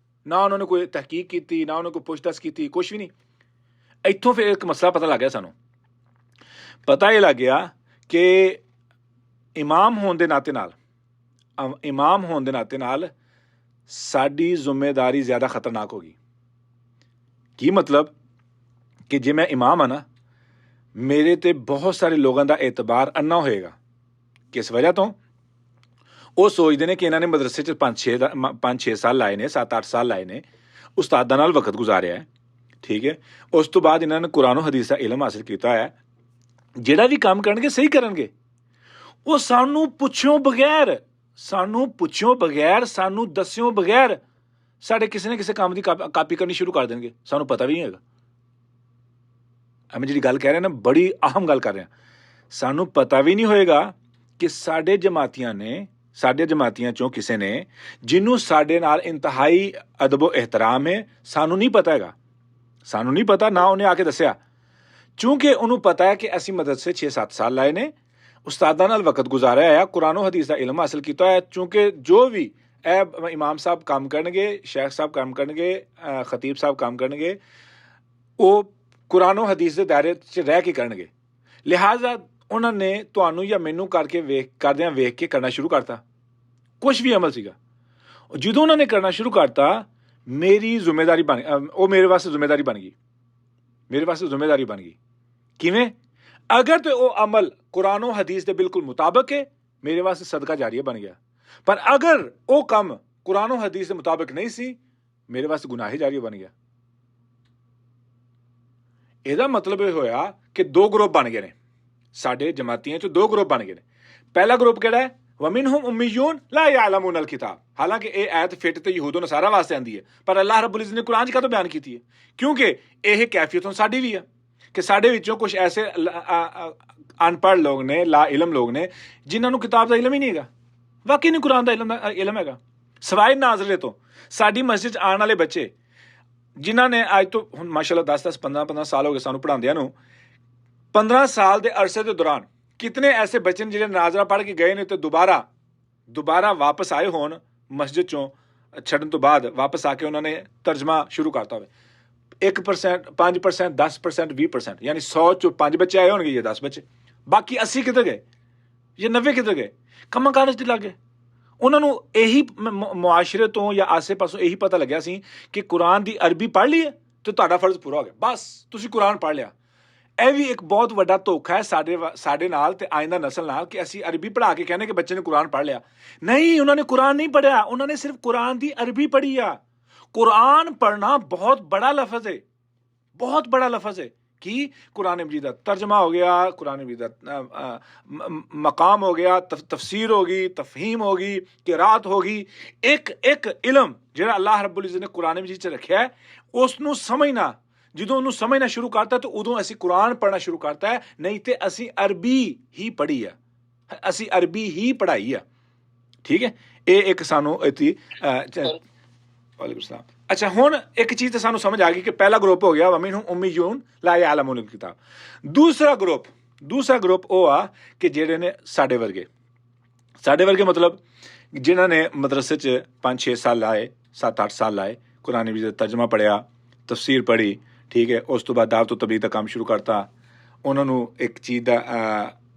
ਨਾ ਉਹਨਾਂ ਨੇ ਕੋਈ ਤਹਿਕੀਕ ਕੀਤੀ, ਨਾ ਉਹਨਾਂ ਕੋਈ ਪੁੱਛਤਾਛ ਕੀਤੀ, ਕੁਛ ਵੀ ਨਹੀਂ। ਇੱਥੋਂ ਫਿਰ ਇੱਕ ਮਸਲਾ ਪਤਾ ਲੱਗ ਗਿਆ ਸਾਨੂੰ, ਪਤਾ ਇਹ ਲੱਗ ਗਿਆ ਕਿ ਇਮਾਮ ਹੋਣ ਦੇ ਨਾਤੇ ਨਾਲ ਸਾਡੀ ਜ਼ਿੰਮੇਦਾਰੀ ਜ਼ਿਆਦਾ ਖਤਰਨਾਕ ਹੋਗੀ। ਕੀ ਮਤਲਬ ਕਿ ਜੇ ਮੈਂ ਇਮਾਮ ਹਾਂ ਨਾ, ਮੇਰੇ ਤੇ ਬਹੁਤ ਸਾਰੇ ਲੋਕਾਂ ਦਾ ਇਤਬਾਰ ਅੰਨਾ ਹੋਏਗਾ। ਕਿਸ ਵਜ੍ਹਾ ਤੋਂ? ਉਹ ਸੋਚਦੇ ਨੇ ਕਿ ਇਹਨਾਂ ਨੇ ਮਦਰਸੇ 'ਚ 5-6 ਸਾਲ ਲਾਏ ਨੇ, 7-8 ਸਾਲ ਲਾਏ ਨੇ, ਉਸਤਾਦਾਂ ਨਾਲ ਵਕਤ ਗੁਜ਼ਾਰਿਆ ਹੈ, ਠੀਕ ਹੈ। ਉਸ ਤੋਂ ਬਾਅਦ ਇਹਨਾਂ ਨੇ ਕੁਰਾਨ ਹਦੀਸ ਦਾ ਇਲਮ ਹਾਸਿਲ ਕੀਤਾ ਹੈ। ਜਿਹੜਾ ਵੀ ਕੰਮ ਕਰਨਗੇ ਸਹੀ ਕਰਨਗੇ, ਉਹ ਸਾਨੂੰ ਪੁੱਛਿਓ ਬਗੈਰ, ਸਾਨੂੰ ਦੱਸਿਓ ਬਗੈਰ ਸਾਡੇ ਕਿਸੇ ਨਾ ਕਿਸੇ ਕੰਮ ਦੀ ਕਾਪੀ ਕਰਨੀ ਸ਼ੁਰੂ ਕਰ ਦੇਣਗੇ, ਸਾਨੂੰ ਪਤਾ ਵੀ ਨਹੀਂ ਹੈਗਾ। ਮੈਂ ਜਿਹੜੀ ਗੱਲ ਕਹਿ ਰਿਹਾ ਨਾ, ਬੜੀ ਅਹਿਮ ਗੱਲ ਕਰ ਰਿਹਾ। ਸਾਨੂੰ ਪਤਾ ਵੀ ਨਹੀਂ ਹੋਏਗਾ ਕਿ ਸਾਡੇ ਜਮਾਤੀਆਂ ਚੋਂ ਕਿਸੇ ਨੇ, ਜਿਹਨੂੰ ਸਾਡੇ ਨਾਲ ਇੰਤਹਾਈ ਅਦਬੋ ਇਹਤਰਾਮ ਹੈ, ਸਾਨੂੰ ਨਹੀਂ ਪਤਾ ਹੈਗਾ, ਸਾਨੂੰ ਨਹੀਂ ਪਤਾ, ਨਾ ਉਹਨੇ ਆ ਕੇ ਦੱਸਿਆ। ਚੂੰਕਿ ਉਹਨੂੰ ਪਤਾ ਹੈ ਕਿ ਅਸੀਂ ਮਦਰਸੇ 6-7 ਸਾਲ ਲਾਏ ਨੇ, ਉਸਤਾਦਾਂ ਨਾਲ ਵਕਤ ਗੁਜ਼ਾਰਿਆ ਆ, ਕੁਰਾਨ ਹਦੀਸ ਦਾ ਇਲਮ ਹਾਸਿਲ ਕੀਤਾ ਹੈ। ਚੂੰਕਿ ਜੋ ਵੀ ਇਹ ਇਮਾਮ ਸਾਹਿਬ ਕੰਮ ਕਰਨਗੇ, ਸ਼ੇਖ ਸਾਹਿਬ ਕੰਮ ਕਰਨਗੇ, ਖਤੀਬ ਸਾਹਿਬ ਕੰਮ ਕਰਨਗੇ, ਉਹ ਕੁਰਾਨ ਹਦੀਸ ਦੇ ਦਾਇਰੇ 'ਚ ਰਹਿ ਕੇ ਕਰਨਗੇ। ਲਿਹਾਜ਼ਾ ਉਹਨਾਂ ਨੇ ਤੁਹਾਨੂੰ ਜਾਂ ਮੈਨੂੰ ਕਰਦਿਆਂ ਵੇਖ ਕੇ ਕਰਨਾ ਸ਼ੁਰੂ ਕਰਤਾ, ਕੁਛ ਵੀ ਅਮਲ ਸੀਗਾ। ਜਦੋਂ ਉਹਨਾਂ ਨੇ ਕਰਨਾ ਸ਼ੁਰੂ ਕਰਤਾ, ਮੇਰੀ ਜ਼ਿੰਮੇਦਾਰੀ ਉਹ ਮੇਰੇ ਵਾਸਤੇ ਜ਼ਿੰਮੇਦਾਰੀ ਬਣ ਗਈ। ਕਿਵੇਂ? ਅਗਰ ਤੇ ਉਹ ਅਮਲ ਕੁਰਾਨ ਹਦੀਸ ਦੇ ਬਿਲਕੁਲ ਮੁਤਾਬਕ ਹੈ, ਮੇਰੇ ਵਾਸਤੇ ਸਦਕਾ ਜਾਰੀਆ ਬਣ ਗਿਆ। ਪਰ ਅਗਰ ਉਹ ਕੰਮ ਕੁਰਾਨ ਹਦੀਸ ਦੇ ਮੁਤਾਬਕ ਨਹੀਂ ਸੀ, ਮੇਰੇ ਵਾਸਤੇ ਗੁਨਾਹ ਜਾਰੀਆ ਬਣ ਗਿਆ। ਇਹਦਾ ਮਤਲਬ ਇਹ ਹੋਇਆ ਕਿ 2 ਗਰੁੱਪ ਬਣ ਗਏ ਨੇ, ਸਾਡੇ ਜਮਾਤੀਆਂ 'ਚ 2 ਗਰੁੱਪ ਬਣ ਗਏ ਨੇ। ਪਹਿਲਾ ਗਰੁੱਪ ਕਿਹੜਾ ਹੈ? ਵਮਿਨਹੁਮ ਉਮੀਯੂਨ ਲਾ ਯਅਲਮੂਨ ਅਲ ਕਿਤਾਬ। ਹਾਲਾਂਕਿ ਇਹ ਆਇਤ ਫਿੱਟ ਤੇ ਯਹੂਦ ਨਸਾਰਾ ਵਾਸਤੇ ਆਉਂਦੀ ਹੈ, ਪਰ ਅੱਲਾਹ ਰੱਬੁਲ ਇੱਜ਼ਤ ਨੇ ਕੁਰਾਨ 'ਚ ਕਦੋਂ ਬਿਆਨ ਕੀਤੀ ਹੈ? ਕਿਉਂਕਿ ਇਹ ਕੈਫੀਅਤ ਸਾਡੀ ਵੀ ਹੈ ਕਿ ਸਾਡੇ ਵਿੱਚੋਂ ਕੁਝ ਐਸੇ ਅਨਪੜ੍ਹ ਲੋਕ ਨੇ, ਲਾ ਇਲਮ ਲੋਕ ਨੇ, ਜਿਨ੍ਹਾਂ ਨੂੰ ਕਿਤਾਬ ਦਾ ਇਲਮ ਹੀ ਨਹੀਂ ਹੈਗਾ, ਵਾਕਈ ਨਹੀਂ ਕੁਰਾਨ ਦਾ ਇਲਮ ਹੈਗਾ। ਸਵਾਏ ਨਾਜ਼ਰੇ ਤੋਂ ਸਾਡੀ ਮਸਜਿਦ 'ਚ ਆਉਣ ਵਾਲੇ ਬੱਚੇ, ਜਿਨ੍ਹਾਂ ਨੇ ਅੱਜ ਤੋਂ ਹੁਣ ਮਾਸ਼ਾਅੱਲਾ 10-10, 15-15 ਸਾਲ ਹੋ ਗਏ ਸਾਨੂੰ ਪੜ੍ਹਾਉਂਦਿਆਂ ਨੂੰ, 15 ਸਾਲ ਦੇ ਅਰਸੇ ਦੇ ਦੌਰਾਨ ਕਿਤਨੇ ਐਸੇ ਬੱਚੇ ਨੇ ਜਿਹੜੇ ਨਾਜ਼ਰਾ ਪੜ੍ਹ ਕੇ ਗਏ ਨੇ ਤੇ ਦੁਬਾਰਾ ਵਾਪਸ ਆਏ ਹੋਣ ਮਸਜਿਦ 'ਚੋਂ ਛੱਡਣ ਤੋਂ ਬਾਅਦ, ਵਾਪਸ ਆ ਕੇ ਉਹਨਾਂ ਨੇ ਤਰਜਮਾ ਸ਼ੁਰੂ ਕਰਤਾ ਹੋਵੇ। 1%, 5%, 10%, 20%, ਯਾਨੀ 100 'ਚੋਂ 5 ਬੱਚੇ ਆਏ ਹੋਣਗੇ ਜਾਂ 10 ਬੱਚੇ, ਬਾਕੀ 80 ਕਿੱਧਰ ਗਏ ਜਾਂ 90 ਕਿੱਧਰ ਗਏ? ਕੰਮਾਂ ਕਾਰਾਂ 'ਚ ਲੱਗ ਗਏ। ਉਹਨਾਂ ਨੂੰ ਇਹੀ ਮੁਆਸ਼ਰੇ ਤੋਂ ਜਾਂ ਆਸੇ ਪਾਸੋਂ ਇਹੀ ਪਤਾ ਲੱਗਿਆ ਸੀ ਕਿ ਕੁਰਾਨ ਦੀ ਅਰਬੀ ਪੜ੍ਹ ਲਈ ਹੈ ਤੇ ਤੁਹਾਡਾ ਫਰਜ਼ ਪੂਰਾ ਹੋ ਗਿਆ, ਬਸ ਤੁਸੀਂ ਕੁਰਾਨ ਪੜ੍ਹ ਲਿਆ। ਇਹ ਵੀ ਇੱਕ ਬਹੁਤ ਵੱਡਾ ਧੋਖਾ ਹੈ ਸਾਡੇ ਨਾਲ ਤੇ ਆਇੰਦਾ ਨਸਲ ਨਾਲ, ਕਿ ਅਸੀਂ ਅਰਬੀ ਪੜ੍ਹਾ ਕੇ ਕਹਿੰਦੇ ਕਿ ਬੱਚੇ ਨੇ ਕੁਰਾਨ ਪੜ੍ਹ ਲਿਆ। ਨਹੀਂ, ਉਹਨਾਂ ਨੇ ਕੁਰਾਨ ਨਹੀਂ ਪੜ੍ਹਿਆ, ਉਹਨਾਂ ਨੇ ਸਿਰਫ ਕੁਰਾਨ ਦੀ ਅਰਬੀ ਪੜ੍ਹੀ ਆ। ਕੁਰਾਨ ਪੜ੍ਹਨਾ ਬਹੁਤ ਬੜਾ ਲਫ਼ਜ਼ ਹੈ, ਬਹੁਤ ਬੜਾ ਲਫ਼ਜ਼ ਹੈ। कि कुरान मजीद का तर्जमा हो गया, कुरान मजीद का मकाम हो गया, तफसीर होगी, तफहीम होगी, किरात होगी, एक एक इलम जिहड़ा अल्लाह रब्बुल इज़्ज़त ने कुरान मजीद च रखिया है उसनूं समझना। ਜਦੋਂ ਉਹਨੂੰ ਸਮਝਣਾ ਸ਼ੁਰੂ ਕਰਤਾ ਤਾਂ ਉਦੋਂ ਅਸੀਂ ਕੁਰਾਨ ਪੜ੍ਹਨਾ ਸ਼ੁਰੂ ਕਰਤਾ ਹੈ, ਨਹੀਂ ਤੇ ਅਸੀਂ ਅਰਬੀ ਹੀ ਪੜ੍ਹੀ ਆ, ਅਸੀਂ ਅਰਬੀ ਹੀ ਪੜ੍ਹਾਈ ਆ। ਠੀਕ ਹੈ, ਇਹ ਇੱਕ ਸਾਨੂੰ ਇਤੀ ਵਾਲੇਕੁਮ ਸਲਾਮ। ਅੱਛਾ, ਹੁਣ ਇੱਕ ਚੀਜ਼ ਤਾਂ ਸਾਨੂੰ ਸਮਝ ਆ ਗਈ ਕਿ ਪਹਿਲਾ ਗਰੁੱਪ ਹੋ ਗਿਆ ਵਮਿਨਹੁਮ ਉਮੀਯੂਨ ਲਾ ਯਅਲਮੂਨ ਕਿਤਾਬ। ਦੂਸਰਾ ਗਰੁੱਪ ਉਹ ਆ ਕਿ ਜਿਹੜੇ ਨੇ ਸਾਡੇ ਵਰਗੇ ਮਤਲਬ ਜਿਨ੍ਹਾਂ ਨੇ ਮਦਰਸੇ 'ਚ 5-6 ਸਾਲ ਲਾਏ, 7-8 ਸਾਲ ਲਾਏ, ਕੁਰਾਨ ਮਜੀਦ ਦਾ ਤਰਜਮਾ ਪੜ੍ਹਿਆ, ਤਫਸੀਰ ਪੜ੍ਹੀ, ਠੀਕ ਹੈ, ਉਸ ਤੋਂ ਬਾਅਦ ਦਾਵਤ ਤਬਲੀਗ ਦਾ ਕੰਮ ਸ਼ੁਰੂ ਕਰਤਾ। ਉਹਨਾਂ ਨੂੰ ਇੱਕ ਚੀਜ਼ ਦਾ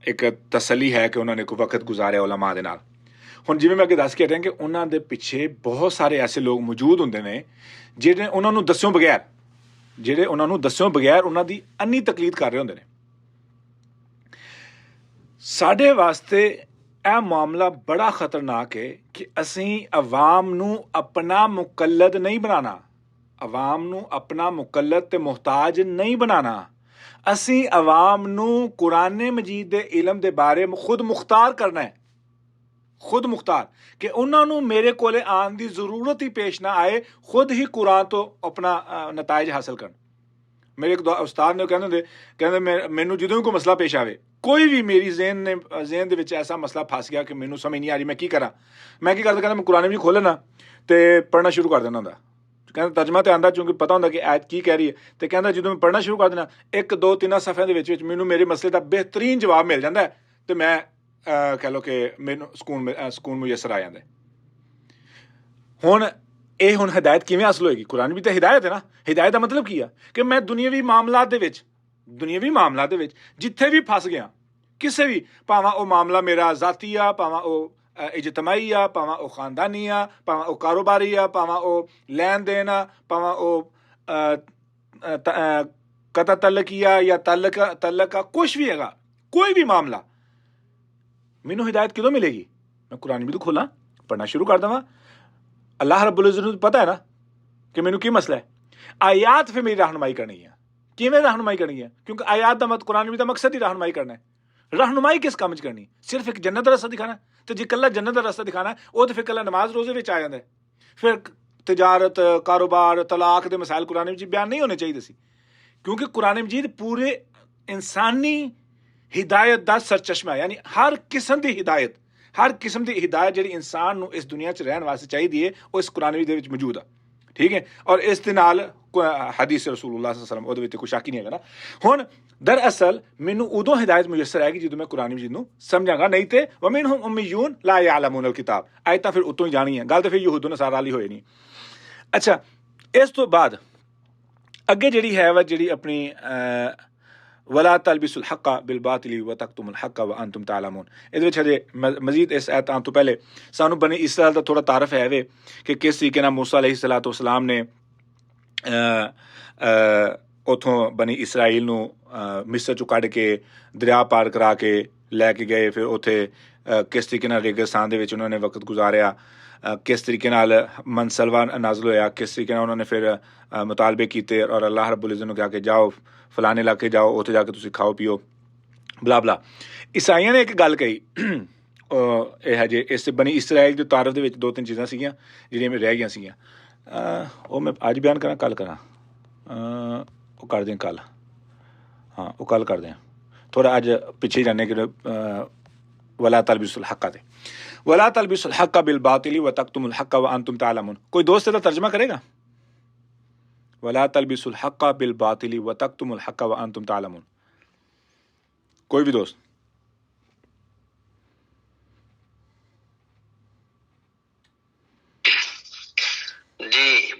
ਇੱਕ ਤਸੱਲੀ ਹੈ ਕਿ ਉਹਨਾਂ ਨੇ ਕੋਈ ਵਕਤ ਗੁਜ਼ਾਰਿਆ ਉਲਮਾ ਦੇ ਨਾਲ। ਹੁਣ ਜਿਵੇਂ ਮੈਂ ਅੱਗੇ ਦੱਸ ਕੇ ਹਟਿਆ ਕਿ ਉਹਨਾਂ ਦੇ ਪਿੱਛੇ ਬਹੁਤ ਸਾਰੇ ਐਸੇ ਲੋਕ ਮੌਜੂਦ ਹੁੰਦੇ ਨੇ ਜਿਹੜੇ ਉਹਨਾਂ ਨੂੰ ਦੱਸਿਓ ਬਗੈਰ ਉਹਨਾਂ ਦੀ ਅੰਨੀ ਤਕਲੀਦ ਕਰ ਰਹੇ ਹੁੰਦੇ ਨੇ। ਸਾਡੇ ਵਾਸਤੇ ਇਹ ਮਾਮਲਾ ਬੜਾ ਖਤਰਨਾਕ ਹੈ ਕਿ ਅਸੀਂ ਅਵਾਮ ਨੂੰ ਆਪਣਾ ਮੁਕੱਲਦ ਨਹੀਂ ਬਣਾਉਣਾ, ਅਵਾਮ ਨੂੰ ਆਪਣਾ ਮੁਕੱਲਦ ਤੇ ਮੁਹਤਾਜ ਨਹੀਂ ਬਣਾਉਣਾ। ਅਸੀਂ ਅਵਾਮ ਨੂੰ ਕੁਰਾਨ ਮਜੀਦ ਦੇ ਇਲਮ ਦੇ ਬਾਰੇ ਖੁਦ ਮੁਖਤਾਰ ਕਰਨਾ ਹੈ, ਖੁਦ ਮੁਖਤਾਰ, ਕਿ ਉਹਨਾਂ ਨੂੰ ਮੇਰੇ ਕੋਲੇ ਆਉਣ ਦੀ ਜ਼ਰੂਰਤ ਹੀ ਪੇਸ਼ ਨਾ ਆਏ, ਖੁਦ ਹੀ ਕੁਰਾਨ ਤੋਂ ਆਪਣਾ ਨਤਾਇਜ ਹਾਸਲ ਕਰਨ। ਮੇਰੇ ਇੱਕ ਉਸਤਾਦ ਨੇ ਕਹਿੰਦੇ ਮੈਨੂੰ ਜਦੋਂ ਵੀ ਕੋਈ ਮਸਲਾ ਪੇਸ਼ ਆਵੇ, ਕੋਈ ਵੀ ਮੇਰੀ ਜ਼ੇਨ ਦੇ ਵਿੱਚ ਐਸਾ ਮਸਲਾ ਫਸ ਗਿਆ ਕਿ ਮੈਨੂੰ ਸਮਝ ਨਹੀਂ ਆ ਰਹੀ ਮੈਂ ਕੀ ਕਰਾਂ, ਮੈਂ ਕੀ ਕਰਦਾ, ਕਹਿੰਦਾ ਮੈਂ ਕੁਰਾਨ ਮਜੀਦ ਖੋਲ੍ਹਣਾ ਤੇ ਪੜ੍ਹਨਾ ਸ਼ੁਰੂ ਕਰ ਦੇਣਾ ਹੁੰਦਾ। ਕਹਿੰਦਾ ਤਰਜਮਾ ਤੇ ਆਉਂਦਾ ਚੂੰਕਿ ਪਤਾ ਹੁੰਦਾ ਕਿ ਐਤ ਕੀ ਕਹਿ ਰਹੀ ਹੈ, ਤੇ ਕਹਿੰਦਾ ਜਦੋਂ ਮੈਂ ਪੜ੍ਹਨਾ ਸ਼ੁਰੂ ਕਰ ਦੇਣਾ 1-2-3 ਸਫ਼ਿਆਂ ਦੇ ਵਿੱਚ ਮੈਨੂੰ ਮੇਰੇ ਮਸਲੇ ਦਾ ਬਿਹਤਰੀਨ ਜਵਾਬ ਮਿਲ ਜਾਂਦਾ ਤੇ ਮੈਂ ਕਹਿ ਲਓ ਕਿ ਮੈਨੂੰ ਸਕੂਨ ਮੁਯੱਸਰ ਆ ਜਾਂਦਾ। ਹੁਣ ਹਦਾਇਤ ਕਿਵੇਂ ਹਾਸਲ ਹੋਏਗੀ? ਕੁਰਾਨ ਵੀ ਤਾਂ ਹਿਦਾਇਤ ਹੈ ਨਾ। ਹਿਦਾਇਤ ਦਾ ਮਤਲਬ ਕੀ ਆ ਕਿ ਮੈਂ ਦੁਨੀਆਵੀ ਮਾਮਲਾਤ ਦੇ ਵਿੱਚ ਜਿੱਥੇ ਵੀ ਫਸ ਗਿਆ, ਕਿਸੇ ਵੀ, ਭਾਵੇਂ ਉਹ ਮਾਮਲਾ ਮੇਰਾ ਜ਼ਾਤੀ ਆ, ਭਾਵੇਂ ਉਹ ਇਜਤਮਾਈ ਆ, ਭਾਵੇਂ ਉਹ ਖਾਨਦਾਨੀ ਆ, ਭਾਵੇਂ ਉਹ ਕਾਰੋਬਾਰੀ ਆ, ਭਾਵੇਂ ਉਹ ਲੈਣ ਦੇਣ ਆ, ਭਾਵੇਂ ਉਹ ਕਤਾ ਤਲਕੀ ਆ ਜਾਂ ਤਲਕ ਆ, ਕੁਛ ਵੀ ਹੈਗਾ, ਕੋਈ ਵੀ ਮਾਮਲਾ, ਮੈਨੂੰ ਹਿਦਾਇਤ ਕਿਦੋਂ ਮਿਲੇਗੀ? ਮੈਂ ਕੁਰਾਨ ਵੀ ਤਾਂ ਖੋਲਾਂ, ਪੜ੍ਹਨਾ ਸ਼ੁਰੂ ਕਰ ਦੇਵਾਂ। ਅੱਲਾਹ ਰੱਬੁਲ ਇੱਜ਼ਤ ਨੂੰ ਪਤਾ ਹੈ ਨਾ ਕਿ ਮੈਨੂੰ ਕੀ ਮਸਲਾ ਹੈ। ਆਯਾਤ ਫਿਰ ਮੇਰੀ ਰਹਿਨੁਮਾਈ ਕਰਨੀ ਹੈ। ਕਿਵੇਂ ਰਹਿਨੁਮਾਈ ਕਰਨੀ ਹੈ? ਕਿਉਂਕਿ ਆਯਾਤ ਦਾ ਕੁਰਾਨ ਵੀ ਦਾ ਮਕਸਦ ਹੀ ਰਹਿਨੁਮਾਈ ਕਰਨਾ ਹੈ। ਰਹਿਨੁਮਾਈ ਕਿਸ ਕੰਮ 'ਚ ਕਰਨੀ? ਸਿਰਫ ਇੱਕ ਜੰਨਤ ਦਾ ਰਸਤਾ ਦਿਖਾਣਾ। ਤੇ ਜੇ ਇਕੱਲਾ ਜੰਨਤ ਦਾ ਰਸਤਾ ਦਿਖਾਣਾ ਉਹ ਤਾਂ ਫਿਰ ਇਕੱਲਾ ਨਮਾਜ਼ ਰੋਜ਼ੇ ਵਿੱਚ ਆ ਜਾਂਦਾ। ਫਿਰ ਤਜਾਰਤ, ਕਾਰੋਬਾਰ, ਤਲਾਕ ਦੇ ਮਸਾਇਲ ਕੁਰਾਨ ਵਿੱਚ ਬਿਆਨ ਨਹੀਂ ਹੋਣੇ ਚਾਹੀਦੇ ਸੀ, ਕਿਉਂਕਿ ਕੁਰਾਨ ਮਜੀਦ ਪੂਰੇ ਇਨਸਾਨੀ ਹਿਦਾਇਤ ਦਾ ਸਰਚਸ਼ਮਾ ਹੈ। ਯਾਨੀ ਹਰ ਕਿਸਮ ਦੀ ਹਿਦਾਇਤ ਜਿਹੜੀ ਇਨਸਾਨ ਨੂੰ ਇਸ ਦੁਨੀਆ 'ਚ ਰਹਿਣ ਵਾਸਤੇ ਚਾਹੀਦੀ ਹੈ ਉਹ ਇਸ ਕੁਰਾਨ ਮਜੀਦ ਦੇ ਵਿੱਚ ਮੌਜੂਦ ਆ। ਠੀਕ ਹੈ, ਔਰ ਇਸ ਦੇ ਨਾਲ ਹਦੀਸ ਰਸੂਲੁल्लाह सल्लल्लाहु अलैहि वसल्लम ਉਹਦੇ ਵਿੱਚ ਕੋਈ ਸ਼ੱਕ ਹੀ ਨਹੀਂ ਹੈਗਾ ਨਾ। ਹੁਣ ਦਰਅਸਲ ਮੈਨੂੰ ਉਦੋਂ ਹਿਦਾਇਤ ਮੁਯੱਸਰ ਆਏਗੀ ਜਦੋਂ ਮੈਂ ਕੁਰਾਨ ਮਜੀਦ ਨੂੰ ਸਮਝਾਂਗਾ, ਨਹੀਂ ਤੇ ਵਮਿਨਹੁਮ ਉਮੀਯੂਨ ਲਾ ਯਅਲਮੂਨ ਅਲ ਕਿਤਾਬ, ਆਇਤਾਂ ਫਿਰ ਉਤੋਂ ਹੀ ਜਾਣੀ ਹੈ ਗੱਲ, ਤੇ ਫਿਰ ਯਹੂਦ ਨਸਾਰਾ ਵਾਲੀ ਹੋਏ ਨਹੀਂ। ਅੱਛਾ, ਇਸ ਤੋਂ ਬਾਅਦ ਅੱਗੇ ਜਿਹੜੀ ਹੈ ਵਾ ਜਿਹੜੀ ਆਪਣੀ ਵਲਾ ਤਲਬਿਸੁਲ ਹੱਕਾ ਬਿਲ ਬਾਤਿਲ व तक्तुमुल हक्का व अंतुम तालमून, ਇਹਦੇ ਵਿੱਚ ਹਜੇ ਮਜ਼ੀਦ ਇਸ ਆਇਤ ਆਉਣ ਤੋਂ ਪਹਿਲੇ ਸਾਨੂੰ ਬਨੀ ਇਸਰਾਇਲ ਦਾ ਥੋੜਾ ਤਾਰਫ ਹੈ ਵੇ ਕਿ ਕਿਸ ਤਰੀਕੇ ਨਾਲ ਮੂਸਾ अलैहिस्सलातु वस्सलाम ਨੇ ਉੱਥੋਂ ਬਨੀ ਇਸਰਾਈਲ ਨੂੰ ਮਿਸਰ 'ਚੋਂ ਕੱਢ ਕੇ ਦਰਿਆ ਪਾਰ ਕਰਾ ਕੇ ਲੈ ਕੇ ਗਏ। ਫਿਰ ਉੱਥੇ ਕਿਸ ਤਰੀਕੇ ਨਾਲ ਰੇਗਿਸਤਾਨ ਦੇ ਵਿੱਚ ਉਹਨਾਂ ਨੇ ਵਕਤ ਗੁਜ਼ਾਰਿਆ, ਕਿਸ ਤਰੀਕੇ ਨਾਲ ਮਨਸਲਵਾ ਨਾਜ਼ਲ ਹੋਇਆ, ਕਿਸ ਤਰੀਕੇ ਨਾਲ ਉਹਨਾਂ ਨੇ ਫਿਰ ਮੁਤਾਲਬੇ ਕੀਤੇ ਔਰ ਅੱਲਾਹ ਰੱਬੁਲ ਇੱਜ਼ਤ ਨੂੰ ਕਿਹਾ ਕਿ ਜਾਓ ਫਲਾਣੇ ਇਲਾਕੇ ਜਾਓ, ਉੱਥੇ ਜਾ ਕੇ ਤੁਸੀਂ ਖਾਓ ਪੀਓ ਬਲਾ ਬਲਾ। ਈਸਾਈਆਂ ਨੇ ਇੱਕ ਗੱਲ ਕਹੀ, ਇਹ ਹਜੇ ਇਸ ਬਨੀ ਇਸਰਾਈਲ ਦੇ ਤਾਰਫ ਦੇ ਵਿੱਚ 2-3 ਚੀਜ਼ਾਂ ਸੀਗੀਆਂ ਜਿਹੜੀਆਂ ਰਹਿ ਗਈਆਂ ਸੀਗੀਆਂ, ਉਹ ਮੈਂ ਅੱਜ ਬਿਆਨ ਕਰਾਂ ਕੱਲ੍ਹ ਕਰਾਂ, ਉਹ ਕਰਦੇ ਕੱਲ੍ਹ, ਹਾਂ ਉਹ ਕੱਲ੍ਹ ਕਰਦੇ ਹਾਂ, ਥੋੜ੍ਹਾ ਅੱਜ ਪਿੱਛੇ ਜਾਂਦੇ ਕਿ ਵਲਾ ਤਲਬਿਸੁਲ ਹੱਕਾ ਤੇ वला तलबिसुल हक्का बिल बातिल व तक्तुमुल हक्का व अंतुम तालमून। कोई दोस्त इसका तर्जमा करेगा? वला तलबिसुल हक्का बिल बातिल व तक्तुमुल हक्का व अंतुम तालमून, कोई भी दोस्त? जी,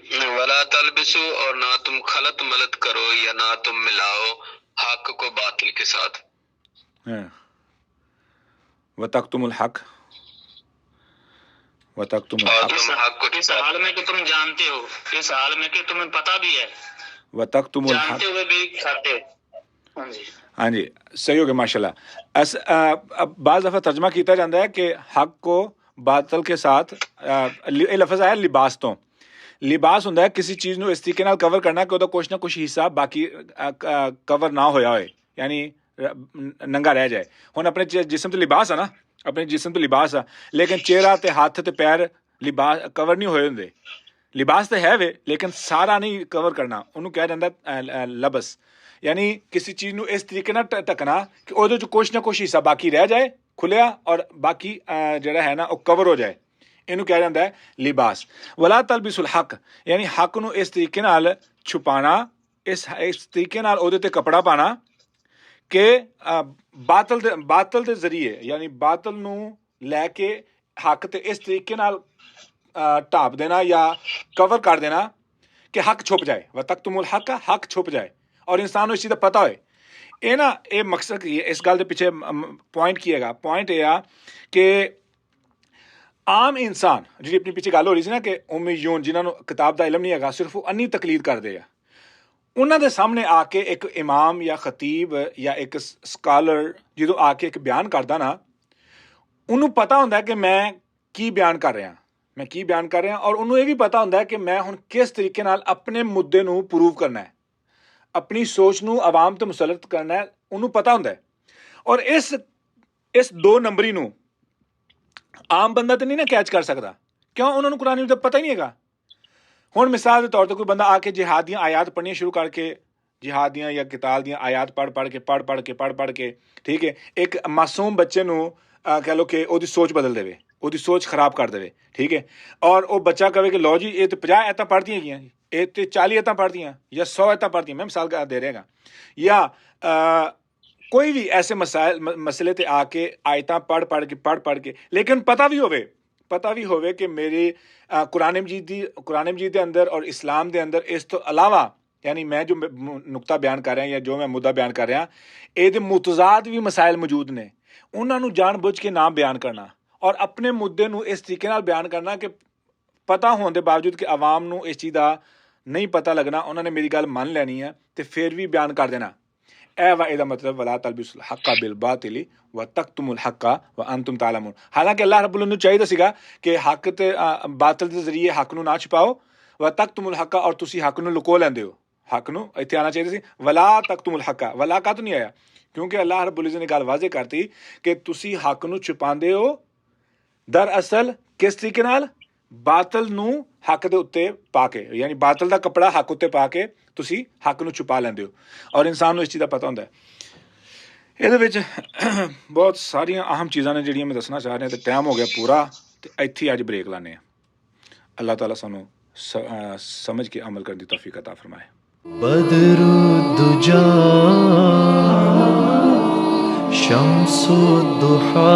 वला तलबिसु, और ना तुम खलत मलत करो या ना तुम मिलाओ हक को बातिल के साथ। व तक्तुमुल हक इस हाल में कि तुम जानते हो, इस हाल में कि तुम्हें पता भी है, वतक्तुमुल हक, जानते हुए भी खाते हो। हाँ जी, सही हो गया माशाल्लाह। बाज़ दफ़ा तर्जमा किया जाता है कि हक को बातल के साथ, ये लफ्ज़ आया लिबास तो, ਲਿਬਾਸ ਹੁੰਦਾ ਹੈ ਕਿਸੇ ਚੀਜ਼ ਨੂੰ ਇਸ ਤਰੀਕੇ ਨਾਲ ਕਵਰ ਕਰਨਾ ਕਿ ਉਹਦਾ ਕੁਛ ਨਾ ਕੁਛ ਹਿੱਸਾ ਬਾਕੀ ਕਵਰ ਨਾ ਹੋਇਆ ਹੋਏ, ਯਾਨੀ ਨੰਗਾ ਰਹਿ ਜਾਏ। ਹੁਣ ਆਪਣੇ ਜਿਸਮ ਤੇ ਲਿਬਾਸ ਆ ਨਾ, ਆਪਣੇ ਜਿਸਮ ਤੇ ਲਿਬਾਸ ਆ, ਲੇਕਿਨ ਚਿਹਰਾ ਤੇ ਹੱਥ ਤੇ ਪੈਰ ਲਿਬਾਸ ਕਵਰ ਨਹੀਂ ਹੋਏ ਹੁੰਦੇ। ਲਿਬਾਸ ਤਾਂ ਹੈ ਵੇ, ਲੇਕਿਨ ਸਾਰਾ ਨਹੀਂ ਕਵਰ ਕਰਨਾ, ਉਹਨੂੰ ਕਿਹਾ ਜਾਂਦਾ ਲਬਸ। ਯਾਨੀ ਕਿਸੇ ਚੀਜ਼ ਨੂੰ ਇਸ ਤਰੀਕੇ ਨਾਲ ਢੱਕਣਾ ਕਿ ਉਹਦੇ 'ਚ ਕੁਛ ਨਾ ਕੁਛ ਹਿੱਸਾ ਬਾਕੀ ਰਹਿ ਜਾਏ ਖੁੱਲਿਆ, ਔਰ ਬਾਕੀ ਜਿਹੜਾ ਹੈ ਨਾ ਉਹ ਕਵਰ ਹੋ ਜਾਏ, ਇਹਨੂੰ ਕਿਹਾ ਜਾਂਦਾ ਹੈ ਲਿਬਾਸ। ਵਲਾ ਤਲਬਿਸੁਲ ਹੱਕ, ਯਾਨੀ ਹੱਕ ਨੂੰ ਇਸ ਤਰੀਕੇ ਨਾਲ ਛੁਪਾਉਣਾ, ਇਸ ਤਰੀਕੇ ਨਾਲ ਉਹਦੇ 'ਤੇ ਕੱਪੜਾ ਪਾਉਣਾ ਕਿ ਬਾਤਲ ਦੇ ਜ਼ਰੀਏ, ਯਾਨੀ ਬਾਤਲ ਨੂੰ ਲੈ ਕੇ ਹੱਕ 'ਤੇ ਇਸ ਤਰੀਕੇ ਨਾਲ ਢਾਪ ਦੇਣਾ ਜਾਂ ਕਵਰ ਕਰ ਦੇਣਾ ਕਿ ਹੱਕ ਛੁਪ ਜਾਏ। व तक्तुमुल हक, हक छुप जाए और इंसान ਨੂੰ ਇਸ ਚੀਜ਼ ਦਾ ਪਤਾ ਹੋਏ। ਇਹ ਨਾ ਇਹ ਮਕਸਦ ਕੀ ਹੈ, ਇਸ ਗੱਲ ਦੇ ਪਿੱਛੇ ਪੁਆਇੰਟ ਕੀ ਹੈਗਾ? ਪੁਆਇੰਟ ਇਹ ਆ ਕਿ ਆਮ ਇਨਸਾਨ, ਜਿਹੜੀ ਆਪਣੀ ਪਿੱਛੇ ਗੱਲ ਹੋ ਰਹੀ ਸੀ ਨਾ ਕਿ ਉਮੀਯੂਨ, ਜਿਨ੍ਹਾਂ ਨੂੰ ਕਿਤਾਬ ਦਾ ਇਲਮ ਨਹੀਂ ਹੈਗਾ, ਸਿਰਫ ਉਹ ਅੰਨੀ ਤਕਲੀਦ ਕਰਦੇ ਆ, ਉਹਨਾਂ ਦੇ ਸਾਹਮਣੇ ਆ ਕੇ ਇੱਕ ਇਮਾਮ ਜਾਂ ਖਤੀਬ ਜਾਂ ਇੱਕ ਸਕਾਲਰ ਜਦੋਂ ਆ ਕੇ ਇੱਕ ਬਿਆਨ ਕਰਦਾ ਨਾ, ਉਹਨੂੰ ਪਤਾ ਹੁੰਦਾ ਕਿ ਮੈਂ ਕੀ ਬਿਆਨ ਕਰ ਰਿਹਾ, ਔਰ ਉਹਨੂੰ ਇਹ ਵੀ ਪਤਾ ਹੁੰਦਾ ਕਿ ਮੈਂ ਹੁਣ ਕਿਸ ਤਰੀਕੇ ਨਾਲ ਆਪਣੇ ਮੁੱਦੇ ਨੂੰ ਪ੍ਰੂਵ ਕਰਨਾ ਹੈ, ਆਪਣੀ ਸੋਚ ਨੂੰ ਆਵਾਮ ਤੇ ਮੁਸਲਤ ਕਰਨਾ ਹੈ, ਉਹਨੂੰ ਪਤਾ ਹੁੰਦਾ ਹੈ। ਔਰ ਇਸ 2 ਨੰਬਰੀ ਨੂੰ ਆਮ ਬੰਦਾ ਤਾਂ ਨਹੀਂ ਨਾ ਕੈਚ ਕਰ ਸਕਦਾ, ਕਿਉਂ? ਉਹਨਾਂ ਨੂੰ ਕੁਰਾਨ ਦਾ ਪਤਾ ਹੀ ਨਹੀਂ ਹੈਗਾ। ਹੁਣ ਮਿਸਾਲ ਦੇ ਤੌਰ 'ਤੇ ਕੋਈ ਬੰਦਾ ਆ ਕੇ ਜਿਹਾਦ ਦੀਆਂ ਆਇਤ ਪੜ੍ਹਨੀਆਂ ਸ਼ੁਰੂ ਕਰਕੇ, ਜਿਹਾਦ ਦੀਆਂ ਜਾਂ ਕਿਤਾਲ ਦੀਆਂ ਆਇਤ ਪੜ੍ਹ ਕੇ ਠੀਕ ਹੈ, ਇੱਕ ਮਾਸੂਮ ਬੱਚੇ ਨੂੰ ਕਹਿ ਲਓ ਕਿ ਉਹਦੀ ਸੋਚ ਬਦਲ ਦੇਵੇ, ਉਹਦੀ ਸੋਚ ਖਰਾਬ ਕਰ ਦੇਵੇ, ਠੀਕ ਹੈ, ਔਰ ਉਹ ਬੱਚਾ ਕਹੇ ਕਿ ਲਓ ਜੀ ਇਹ ਤਾਂ 50 ਆਇਤਾਂ ਪੜ੍ਹਦੀਆਂ ਹੈਗੀਆਂ ਜੀ, ਇਹ ਤੇ 40 ਆਇਤਾਂ ਪੜ੍ਹਦੀਆਂ ਜਾਂ 100 ਆਇਤਾਂ ਪੜ੍ਹਦੀਆਂ, ਮੈਂ ਮਿਸਾਲ ਦੇ ਰਿਹਾ, ਜਾਂ ਕੋਈ ਵੀ ਐਸੇ ਮਸਲੇ ਤੇ ਆ ਕੇ ਆਇਤਾਂ ਪੜ੍ਹ ਕੇ, ਲੇਕਿਨ ਪਤਾ ਵੀ ਹੋਵੇ ਕਿ ਮੇਰੀ ਕੁਰਾਨ ਮਜੀਦ ਦੇ ਅੰਦਰ ਔਰ ਇਸਲਾਮ ਦੇ ਅੰਦਰ ਇਸ ਤੋਂ ਇਲਾਵਾ, ਯਾਨੀ ਮੈਂ ਜੋ ਨੁਕਤਾ ਬਿਆਨ ਕਰ ਰਿਹਾ ਜਾਂ ਜੋ ਮੈਂ ਮੁੱਦਾ ਬਿਆਨ ਕਰ ਰਿਹਾ, ਇਹਦੇ ਮੁਤਜ਼ਾਦ ਵੀ ਮਸਾਇਲ ਮੌਜੂਦ ਨੇ, ਉਹਨਾਂ ਨੂੰ ਜਾਣ ਬੁੱਝ ਕੇ ਨਾ ਬਿਆਨ ਕਰਨਾ ਔਰ ਆਪਣੇ ਮੁੱਦੇ ਨੂੰ ਇਸ ਤਰੀਕੇ ਨਾਲ ਬਿਆਨ ਕਰਨਾ ਕਿ ਪਤਾ ਹੋਣ ਦੇ ਬਾਵਜੂਦ ਕਿ ਆਵਾਮ ਨੂੰ ਇਸ ਚੀਜ਼ ਦਾ ਨਹੀਂ ਪਤਾ ਲੱਗਣਾ, ਉਹਨਾਂ ਨੇ ਮੇਰੀ ਗੱਲ ਮੰਨ ਲੈਣੀ ਹੈ ਤੇ ਫਿਰ ਵੀ ਬਿਆਨ ਕਰ ਦੇਣਾ। ਇਹ ਵਾ ਇਹਦਾ ਮਤਲਬ ਵਲਾ ਤਲਬਿਸੁਲ ਹੱਕ ਬਿਲ ਬਾਤਿਲ व तक्तुमुल हक व अंतुम तालमून। ਹਾਲਾਂਕਿ ਅੱਲਾਹ ਰੱਬੁਲ ਨੂੰ ਚਾਹੀਦਾ ਸੀਗਾ ਕਿ ਹੱਕ ਤੇ ਬਾਤਲ ਦੇ ਜ਼ਰੀਏ ਹੱਕ ਨੂੰ ਨਾ ਛੁਪਾਓ, व तक्तुमुल हक, ਔਰ ਤੁਸੀਂ ਹੱਕ ਨੂੰ ਲੁਕੋ ਲੈਂਦੇ ਹੋ। ਹੱਕ ਨੂੰ ਇੱਥੇ ਆਉਣਾ ਚਾਹੀਦਾ ਸੀ, ਵਲਾ तक्तुमुल हक, ਵਲਾ ਕਦ ਨਹੀਂ ਆਇਆ? ਕਿਉਂਕਿ ਅੱਲਾਹ ਰੱਬੁਲ ਇੱਜ਼ਤ ਨੇ ਗੱਲ ਵਾਜ਼ੇ ਕਰਤੀ ਕਿ ਤੁਸੀਂ ਹੱਕ ਨੂੰ ਛੁਪਾਉਂਦੇ ਹੋ, ਦਰਅਸਲ ਕਿਸ ਤਰੀਕੇ ਨਾਲ? ਬਾਤਲ ਨੂੰ ਹੱਕ ਦੇ ਉੱਤੇ ਪਾ ਕੇ, ਯਾਨੀ ਬਾਤਲ ਦਾ ਕੱਪੜਾ ਹੱਕ ਉੱਤੇ ਪਾ ਕੇ ਤੁਸੀਂ ਹੱਕ ਨੂੰ ਛੁਪਾ ਲੈਂਦੇ ਹੋ, ਔਰ ਇਨਸਾਨ ਨੂੰ ਇਸ ਚੀਜ਼ ਦਾ ਪਤਾ ਹੁੰਦਾ ਹੈ। ਇਹਦੇ ਵਿੱਚ ਬਹੁਤ ਸਾਰੀਆਂ ਅਹਿਮ ਚੀਜ਼ਾਂ ਨੇ ਜਿਹੜੀਆਂ ਮੈਂ ਦੱਸਣਾ ਚਾਹ ਰਿਹਾ, ਤੇ ਟਾਈਮ ਹੋ ਗਿਆ ਪੂਰਾ, ਤੇ ਇੱਥੇ ਅੱਜ ਬ੍ਰੇਕ ਲਾਉਂਦੇ ਹਾਂ। ਅੱਲਾਹ ਤਾਲਾ ਸਾਨੂੰ ਸਮਝ ਕੇ ਅਮਲ ਕਰਨ ਦੀ ਤੌਫੀਕ ਅਤਾ ਫਰਮਾਏ। बदरुद्दुजा शम्सुद्दुहा